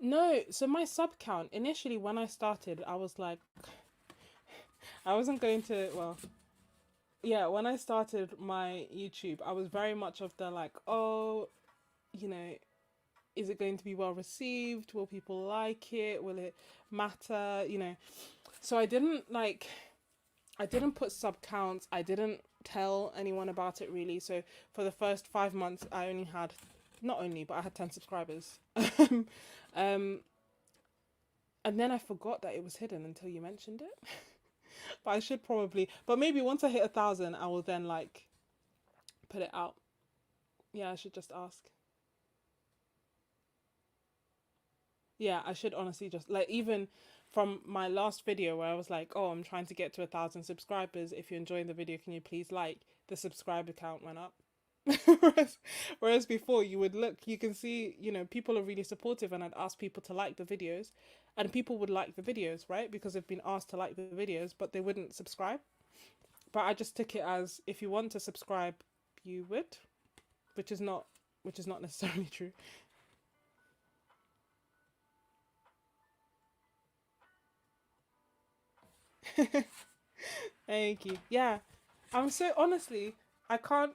[SPEAKER 1] No, so my sub count, initially when I started, I was like, I wasn't going to, well, yeah, when I started my YouTube, I was very much of the like, oh, is it going to be well received? Will people like it? Will it matter? So I didn't put sub counts. I didn't tell anyone about it really. So for the first 5 months, I only had, not only, but I had 10 subscribers. And then I forgot that it was hidden until you mentioned it. But I should probably, but maybe once I hit 1,000, I will then like put it out. Yeah, I should just ask. Yeah, I should honestly just like, even from my last video where I was like, oh, I'm trying to get to 1,000 subscribers. If you're enjoying the video, can you please like, the subscriber count went up. whereas before you would look, you can see, people are really supportive, and I'd ask people to like the videos, and people would like the videos, right? Because they've been asked to like the videos, but they wouldn't subscribe. But I just took it as, if you want to subscribe, you would, which is not necessarily true. Thank you. Yeah, I'm so, honestly, I can't.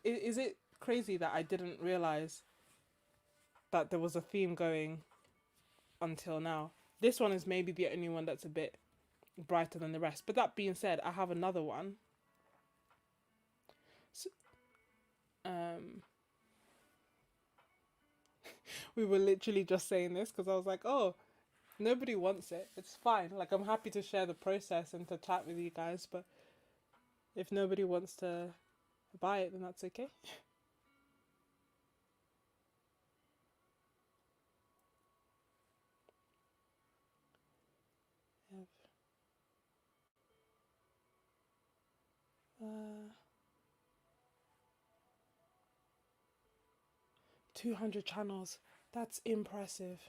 [SPEAKER 1] Is it crazy that I didn't realize that there was a theme going until now? This one is maybe the only one that's a bit brighter than the rest. But that being said, I have another one. So, um, we were literally just saying this because I was like, oh, nobody wants it. It's fine. Like, I'm happy to share the process and to chat with you guys, but if nobody wants to buy it, then that's okay. uh, 200 channels. That's impressive.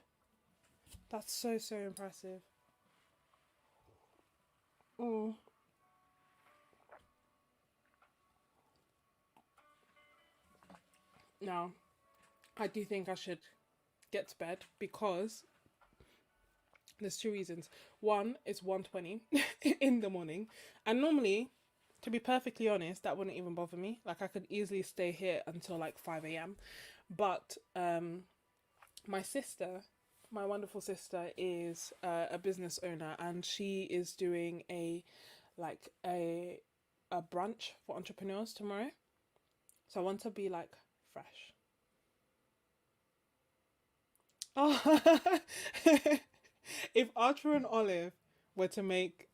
[SPEAKER 1] That's so, so impressive. Mm. Now, I do think I should get to bed because there's two reasons. One, it's 1:20 in the morning. And normally, to be perfectly honest, that wouldn't even bother me. Like, I could easily stay here until like 5 a.m. But my sister, my wonderful sister, is a business owner, and she is doing like a brunch for entrepreneurs tomorrow. So I want to be like fresh. Oh, if Archer and Olive were to make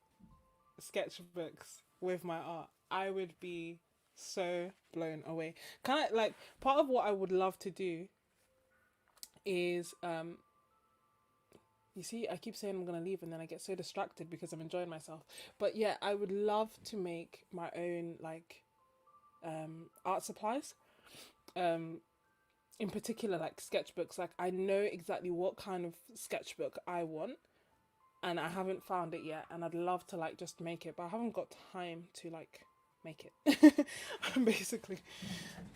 [SPEAKER 1] sketchbooks with my art, I would be so blown away. Kind of like part of what I would love to do is you see, I keep saying I'm gonna leave and then I get so distracted because I'm enjoying myself. But yeah, I would love to make my own like art supplies. Um in particular like sketchbooks. Like I know exactly what kind of sketchbook I want and I haven't found it yet and I'd love to like just make it, but I haven't got time to like make it. Basically.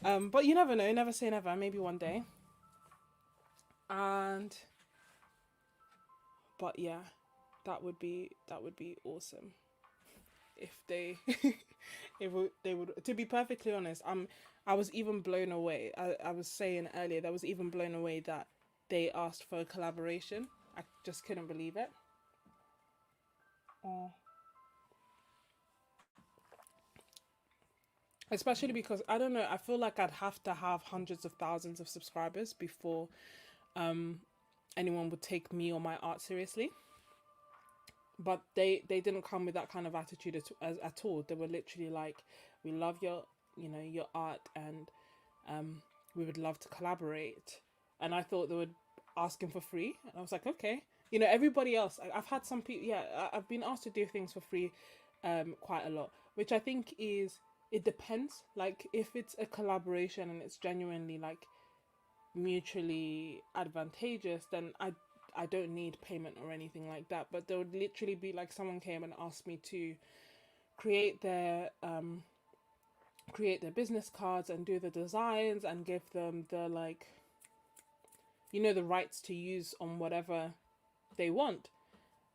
[SPEAKER 1] But you never know, never say never, maybe one day. And but yeah, that would be awesome if they they would, to be perfectly honest. I was even blown away. I was saying earlier that I was even blown away that they asked for a collaboration. I just couldn't believe it. Oh. Especially because I don't know, I feel like I'd have to have hundreds of thousands of subscribers before um anyone would take me or my art seriously. But they didn't come with that kind of attitude at all. They were literally like, we love your, your art, and we would love to collaborate. And I thought they would ask him for free, and I was like, okay. Everybody else, I've had some people, yeah, I've been asked to do things for free quite a lot, which I think is, it depends. Like if it's a collaboration and it's genuinely like mutually advantageous, then I don't need payment or anything like that. But there would literally be like someone came and asked me to create their business cards and do the designs and give them the like, the rights to use on whatever they want.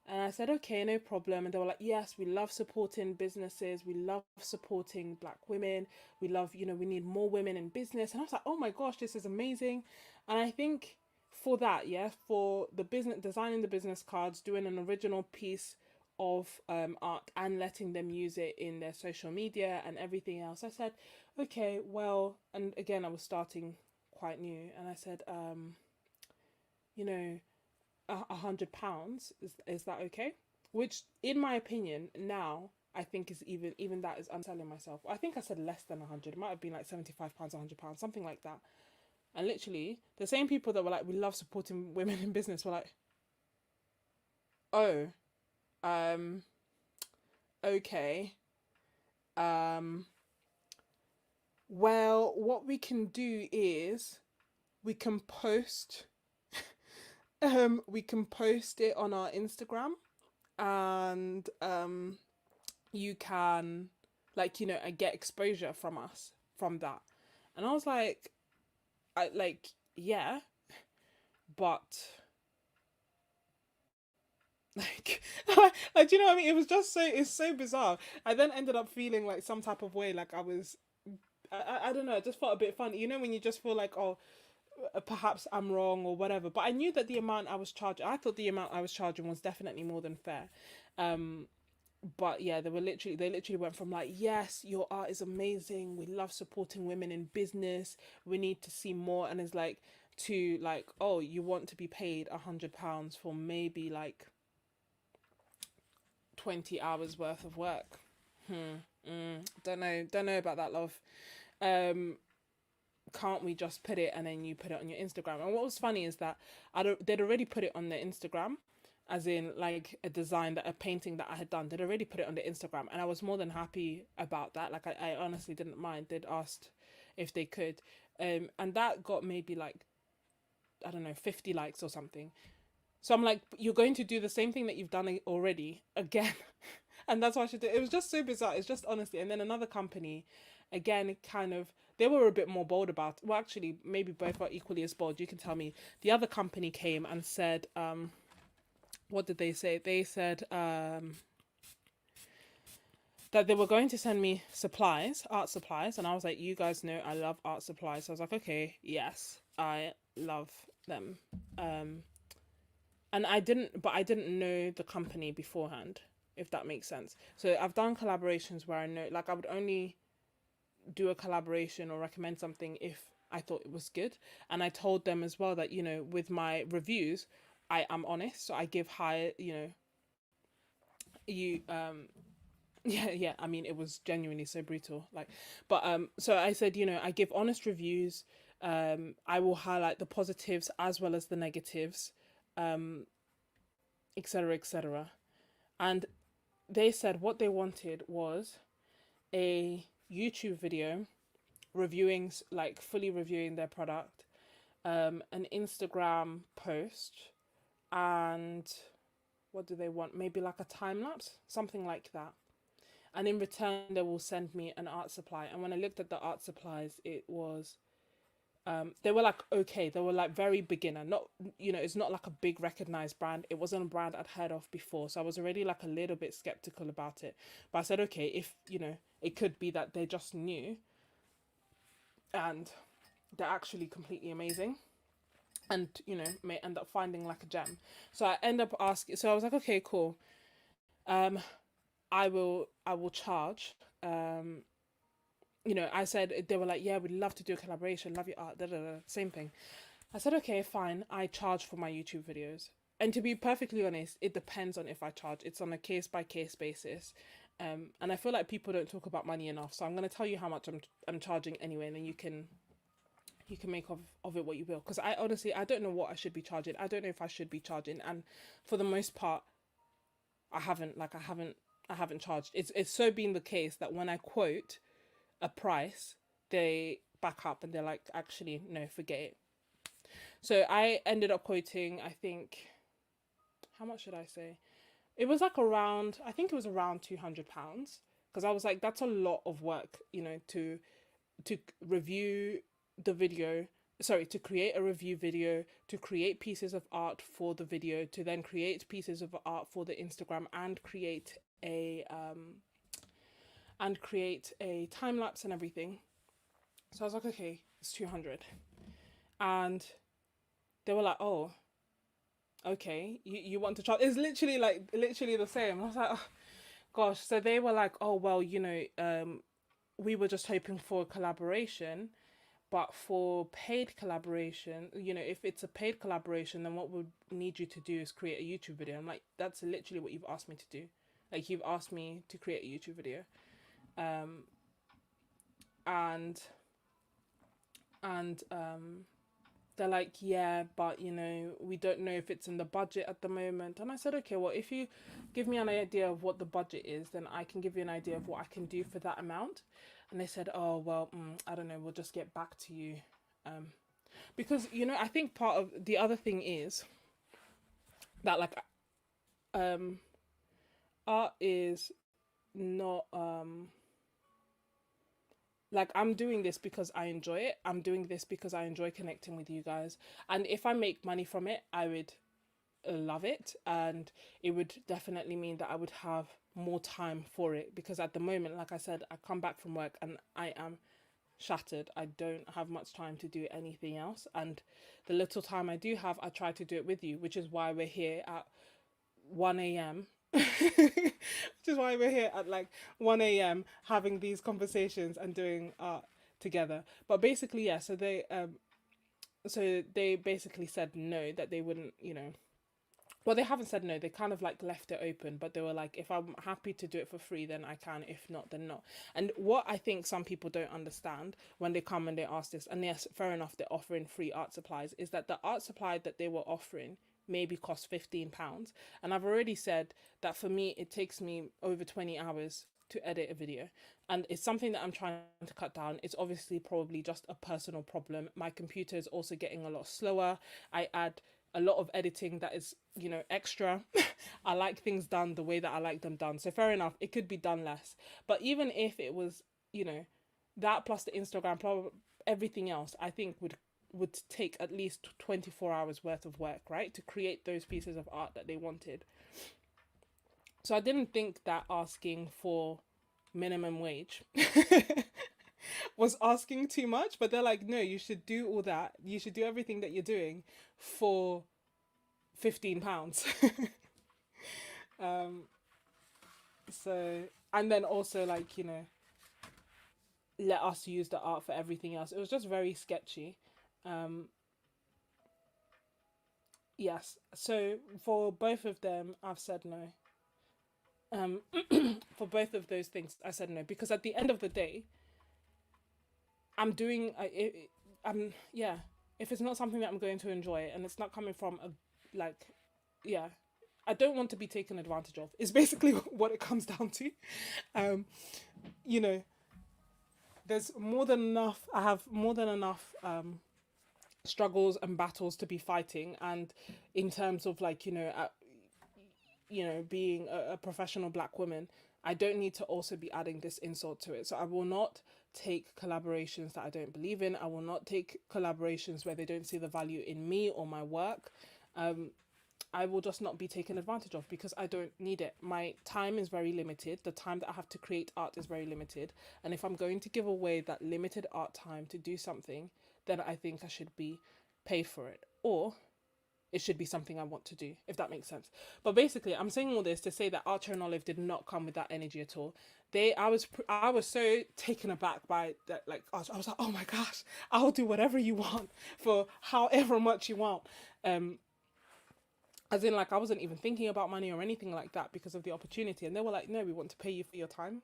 [SPEAKER 1] And I said, okay, no problem. And they were like, yes, we love supporting businesses. We love supporting black women. We love, we need more women in business. And I was like, oh my gosh, this is amazing. And I think for that, yeah, for the business, designing the business cards, doing an original piece of art and letting them use it in their social media and everything else, I said, okay, well, and again, I was starting quite new. And I said, you know, £100, is that okay? Which, in my opinion, now I think is even that is underselling myself. I think I said less than 100. It might have been like £75, £100, something like that. And literally, the same people that were like, we love supporting women in business, were like, oh, um, okay, um, well, what we can do is we can post, we can post it on our Instagram, and you can like get exposure from us from that. And I was like, I like, yeah, but like like, do you know what I mean? It was just it's so bizarre. I then ended up feeling like some type of way, like I was, I don't know, I just felt a bit funny, when you just feel like, oh, perhaps I'm wrong or whatever. But I knew that the amount I was charging, I thought the amount I was charging was definitely more than fair. um But yeah, they literally went from like, yes, your art is amazing, we love supporting women in business, we need to see more, and it's like, to like, oh, you want to be paid £100 for maybe like 20 hours worth of work. Don't know about that, love. um can't we just put it and then you put it on your Instagram? And what was funny is that they'd already put it on their Instagram, as in like a design, that a painting that I had done. They'd already put it on the Instagram, and I was more than happy about that. Like I honestly didn't mind. They'd asked if they could, and that got maybe like, I don't know, 50 likes or something. So I'm like, you're going to do the same thing that you've done already again. And that's what I should do. It was just so bizarre. It's just honestly. And then another company, again, it kind of, they were a bit more bold about, well, actually, maybe both are equally as bold. You can tell me. The other company came and said, what did they say? They said that they were going to send me supplies, art supplies. And I was like, you guys know I love art supplies. So I was like, okay, yes, I love them. And I didn't know the company beforehand, if that makes sense. So I've done collaborations where I know, like, I would only do a collaboration or recommend something if I thought it was good. And I told them as well that, with my reviews, I am honest. So I give high, you, yeah, I mean, it was genuinely so brutal. Like, but, so I said, I give honest reviews. I will highlight the positives as well as the negatives, etc., etc. And they said what they wanted was a YouTube video reviewing, like fully reviewing their product, an Instagram post, and what do they want? Maybe like a time lapse, something like that. And in return, they will send me an art supply. And when I looked at the art supplies, it was they were like, okay, they were like very beginner, not, it's not like a big recognized brand. It wasn't a brand I'd heard of before, so I was already like a little bit skeptical about it. But I said, okay, if it could be that they're just new and they're actually completely amazing, and may end up finding like a gem. So I end up asking, so I was like, okay, cool, um I will charge. I said, they were like, yeah, we'd love to do a collaboration, love your art, da da da, same thing. I said, okay, fine, I charge for my YouTube videos. And to be perfectly honest, it depends on if I charge. It's on a case by case basis. And I feel like people don't talk about money enough. So I'm going to tell you how much I'm charging anyway, and then you can make of it what you will. Because I honestly, I don't know what I should be charging. I don't know if I should be charging. And for the most part, I haven't charged. It's so been the case that when I quote a price, they back up and they're like, actually, no, forget it. So I ended up quoting, I think, how much should I say? It was like around, I think it was around £200, because I was like, that's a lot of work, to review the video. Sorry, to create a review video, to create pieces of art for the video, to then create pieces of art for the Instagram, and create a time lapse and everything. So I was like, okay, it's 200. And they were like, oh, okay, you want to charge? It's literally the same. I was like, oh, gosh. So they were like, oh, well, we were just hoping for a collaboration, but for paid collaboration, if it's a paid collaboration, then what we need you to do is create a YouTube video. I'm like, that's literally what you've asked me to do. Like, you've asked me to create a YouTube video. And they're like, yeah, but we don't know if it's in the budget at the moment. And I said, okay, well, if you give me an idea of what the budget is, then I can give you an idea of what I can do for that amount. And they said, oh, well, I don't know, we'll just get back to you. Because I think part of the other thing is that, like, art is not like, I'm doing this because I enjoy it. I'm doing this because I enjoy connecting with you guys. And if I make money from it, I would love it. And it would definitely mean that I would have more time for it. Because at the moment, like I said, I come back from work and I am shattered. I don't have much time to do anything else. And the little time I do have, I try to do it with you, which is why we're here at 1 a.m. Which is why we're here at like 1 a.m. having these conversations and doing art together. But basically, yeah, so they basically said no, that they wouldn't, well, they haven't said no. They kind of like left it open, but they were like, if I'm happy to do it for free, then I can. If not, then not. And what I think some people don't understand when they come and they ask this, and yes, fair enough, they're offering free art supplies, is that the art supply that they were offering maybe cost £15. And I've already said that for me, it takes me over 20 hours to edit a video. And it's something that I'm trying to cut down. It's obviously probably just a personal problem. My computer is also getting a lot slower. I add a lot of editing that is, extra. I like things done the way that I like them done. So fair enough, it could be done less. But even if it was, that plus the Instagram, plus everything else, I think would take at least 24 hours worth of work, right? To create those pieces of art that they wanted. So I didn't think that asking for minimum wage was asking too much, but they're like, no, you should do all that. You should do everything that you're doing for £15. um, so, and then also like, let us use the art for everything else. It was just very sketchy. Um, yes. So for both of them, I've said no. Um, for both of those things, I said no because at the end of the day, I'm doing. I'm yeah. If it's not something that I'm going to enjoy, and it's not coming from a like, yeah, I don't want to be taken advantage of. Is basically what it comes down to. Um, you know, there's more than enough. I have more than enough struggles and battles to be fighting, and in terms of like being a professional black woman, I don't need to also be adding this insult to it. So I will not take collaborations that I don't believe in. I will not take collaborations where they don't see the value in me or my work. I will just not be taken advantage of because I don't need it. My time is very limited. The time that I have to create art is very limited. And if I'm going to give away that limited art time to do something, then I think I should be paid for it. Or it should be something I want to do, if that makes sense. But basically, I'm saying all this to say that Archer and Olive did not come with that energy at all. I was so taken aback by that. Like, Archer, I was like, oh my gosh, I'll do whatever you want for however much you want. As in, like, I wasn't even thinking about money or anything like that because of the opportunity. And they were like, no, we want to pay you for your time.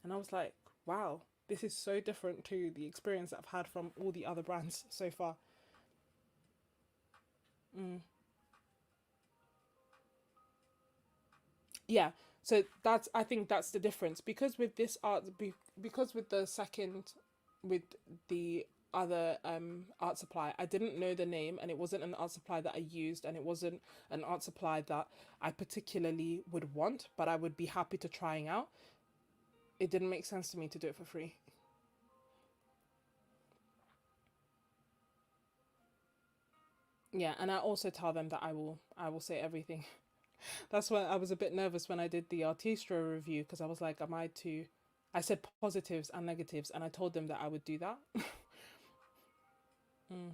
[SPEAKER 1] And I was like, wow, this is so different to the experience that I've had from all the other brands so far. Mm. Yeah, so I think that's the difference because with this because with the second, with the other art supply, I didn't know the name, and it wasn't an art supply that I used, and it wasn't an art supply that I particularly would want, but I would be happy to trying out. It didn't make sense to me to do it for free. Yeah, and I also tell them that I will say everything. That's why I was a bit nervous when I did the Artistra review because I was like, am I too? I said positives and negatives, and I told them that I would do that. Mm.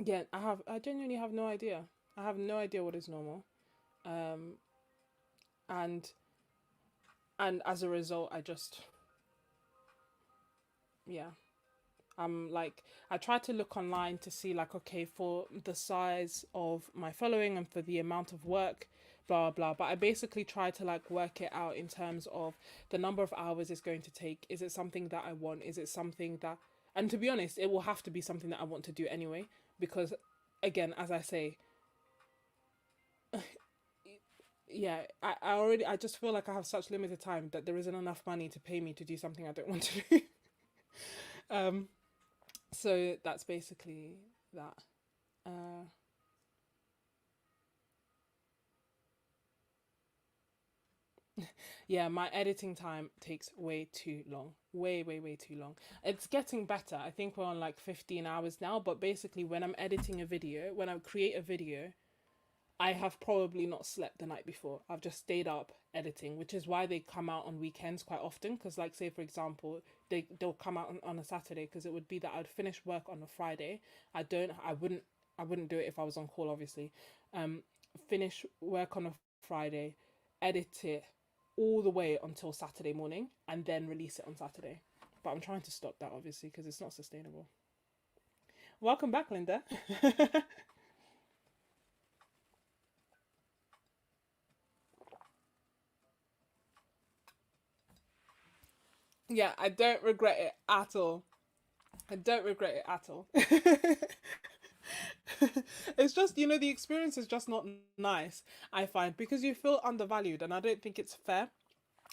[SPEAKER 1] Yeah, I genuinely have no idea. I have no idea what is normal. Um, and as a result, I just, yeah. Like, I tried to look online to see like, okay, for the size of my following and for the amount of work, blah blah. But I basically tried to like work it out in terms of the number of hours it's going to take. Is it something that I want? Is it something that, and to be honest, it will have to be something that I want to do anyway, because again, as I say, yeah, I just feel like I have such limited time that there isn't enough money to pay me to do something I don't want to do. um so that's basically that. uh yeah, my editing time takes way too long, way too long. It's getting better. I think we're on like 15 hours now, but basically when I'm editing a video, when I create a video, I have probably not slept the night before. I've just stayed up editing, which is why they come out on weekends quite often. Because, like, say for example, they'll come out on a Saturday. Because it would be that I'd finish work on a Friday. I don't. I wouldn't. I wouldn't do it if I was on call, obviously. Um, finish work on a Friday, edit it all the way until Saturday morning, and then release it on Saturday. But I'm trying to stop that, obviously, because it's not sustainable. Welcome back, Linda. Yeah, I don't regret it at all. I don't regret it at all. It's just, the experience is just not nice, I find, because you feel undervalued, and I don't think it's fair.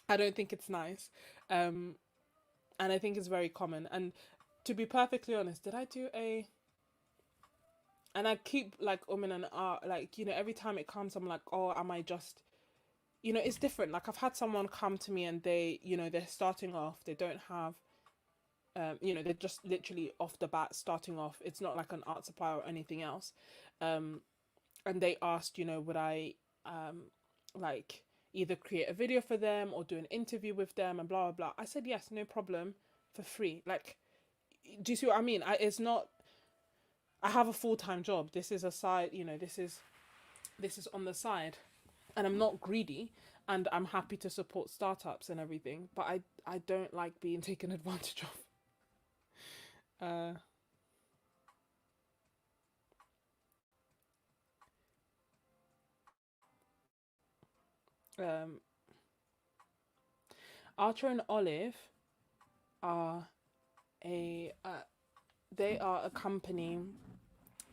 [SPEAKER 1] I don't think it's nice. Um, and I think it's very common. And to be perfectly honest, did I do a. And I keep like and like, every time it comes, I'm like, oh, am I just. It's different. Like, I've had someone come to me and they're starting off, they don't have they're just literally off the bat starting off. It's not like an art supply or anything else. Um, and they asked, would I like either create a video for them or do an interview with them and blah blah blah. I said yes, no problem, for free. Like, do you see what I mean? It's not. I have a full-time job. This is a side. This is on the side, and I'm not greedy, and I'm happy to support startups and everything. But I don't like being taken advantage of. Uh, um, Archer and Olive are a they are a company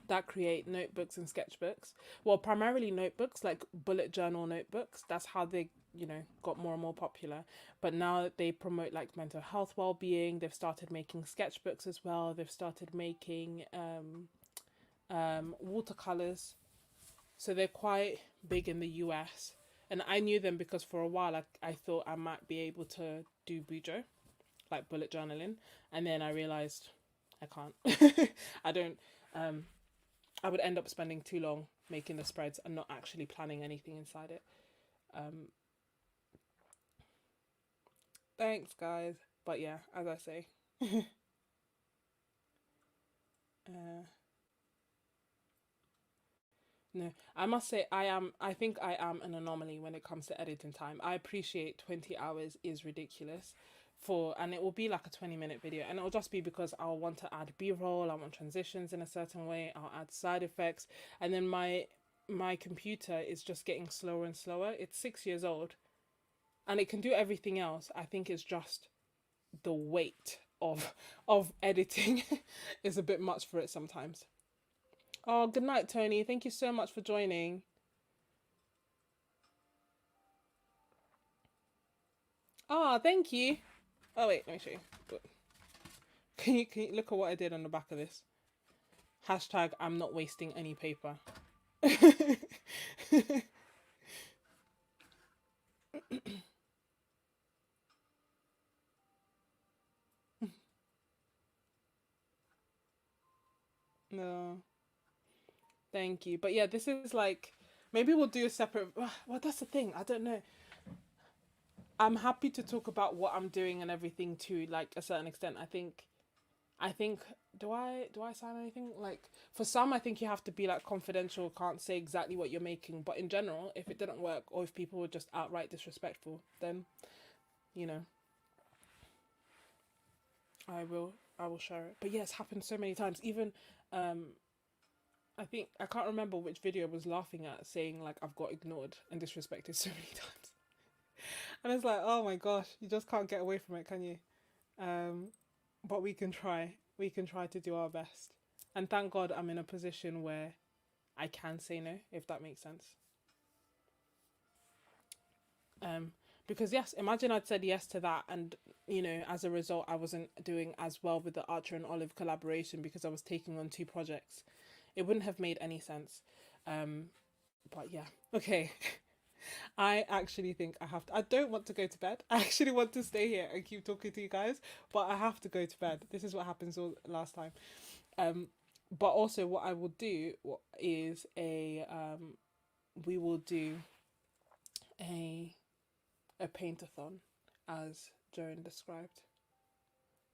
[SPEAKER 1] that create notebooks and sketchbooks. Well, primarily notebooks, like bullet journal notebooks. That's how they, got more and more popular. But now they promote like mental health well-being. They've started making sketchbooks as well. They've started making watercolors. So they're quite big in the US. And I knew them because for a while I thought I might be able to do bujo, like bullet journaling. And then I realized I can't. I don't. I would end up spending too long making the spreads and not actually planning anything inside it. Um, Thanks, guys. But yeah, as I say, uh, no, I must say I think I am an anomaly when it comes to editing time. I appreciate 20 hours is ridiculous and it will be like a 20-minute video, and it'll just be because I'll want to add B-roll, I want transitions in a certain way, I'll add side effects, and then my computer is just getting slower and slower. It's 6 years old and it can do everything else. I think it's just the weight of editing is a bit much for it sometimes. Oh, good night, Tony. Thank you so much for joining. Oh, thank you. Oh wait, let me show you. Can you look at what I did on the back of this? Hashtag I'm not wasting any paper. No, thank you. But yeah, this is like, maybe we'll do a separate. Well, that's the thing. I don't know. I'm happy to talk about what I'm doing and everything to like a certain extent. I think do I sign anything? Like, for some I think you have to be like confidential, can't say exactly what you're making, but in general, if it didn't work or if people were just outright disrespectful, then you know, I will share it. But yeah, it's happened so many times. Even um I think I can't remember which video I was laughing at saying like I've got ignored and disrespected so many times. And it's like, oh my gosh, you just can't get away from it, can you? Um, but we can try. We can try to do our best. And thank God I'm in a position where I can say no, if that makes sense. Um, because yes, imagine I'd said yes to that, and as a result, I wasn't doing as well with the Archer and Olive collaboration because I was taking on two projects. It wouldn't have made any sense. Um, but yeah, okay. I actually think I have to. I don't want to go to bed. I actually want to stay here and keep talking to you guys, but I have to go to bed. This is what happens all last time. Um, but also what I will do is we will do a a paint-a-thon, as Joan described.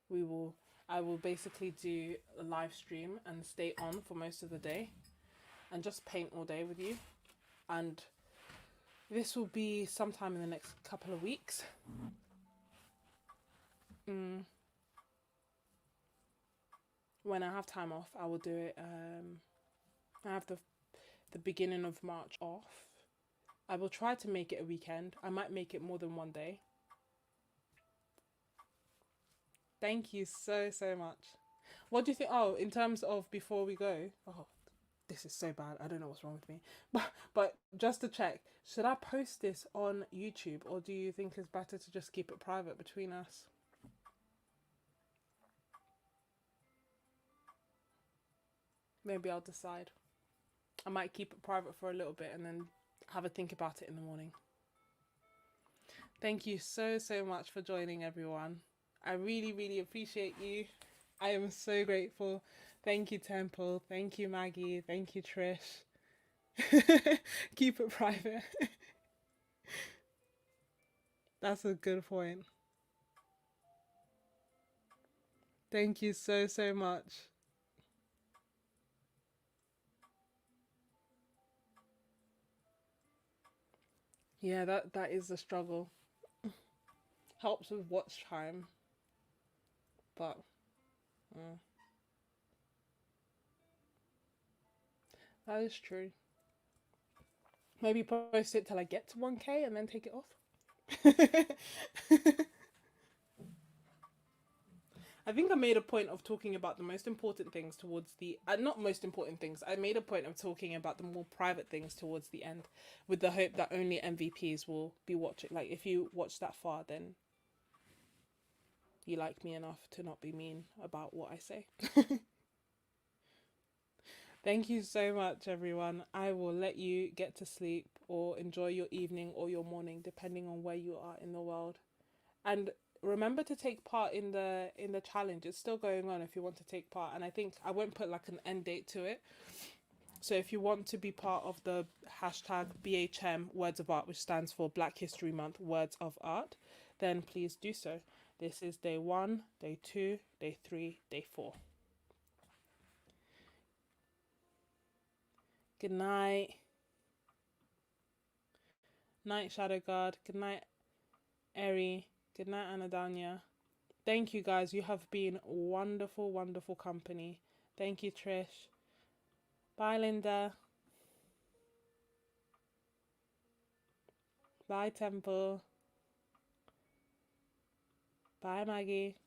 [SPEAKER 1] We will. I will basically do a live stream and stay on for most of the day, and just paint all day with you. And this will be sometime in the next couple of weeks. When I have time off, I will do it. I have the beginning of March off. I will try to make it a weekend. I might make it more than one day. Thank you so, so much. What do you think? Oh, in terms of before we go, oh, this is so bad. I don't know what's wrong with me. But just to check, should I post this on YouTube, or do you think it's better to just keep it private between us? Maybe I'll decide. I might keep it private for a little bit and then have a think about it in the morning. Thank you so, so much for joining, everyone. I really, really appreciate you. I am so grateful. Thank you, Temple. Thank you, Maggie. Thank you, Trish. Keep it private. That's a good point. Thank you so, so much. Yeah, that is a struggle. Helps with watch time, but that is true. Maybe post it till I get to 1K and then take it off. I think I made a point of talking about the most important things towards the not most important things. I made a point of talking about the more private things towards the end, with the hope that only MVPs will be watching. Like, if you watch that far, then you like me enough to not be mean about what I say. Thank you so much, everyone. I will let you get to sleep or enjoy your evening or your morning, depending on where you are in the world. And remember to take part in the challenge. It's still going on if you want to take part. And I think I won't put like an end date to it. So if you want to be part of the hashtag BHM Words of Art, which stands for Black History Month Words of Art, then please do so. This is day 1, day 2, day 3, day 4. Good night. Night, Shadow Guard. Good night, Eri. Good night, Anadanya. Thank you, guys. You have been wonderful, wonderful company. Thank you, Trish. Bye, Linda. Bye, Temple. Bye, Maggie.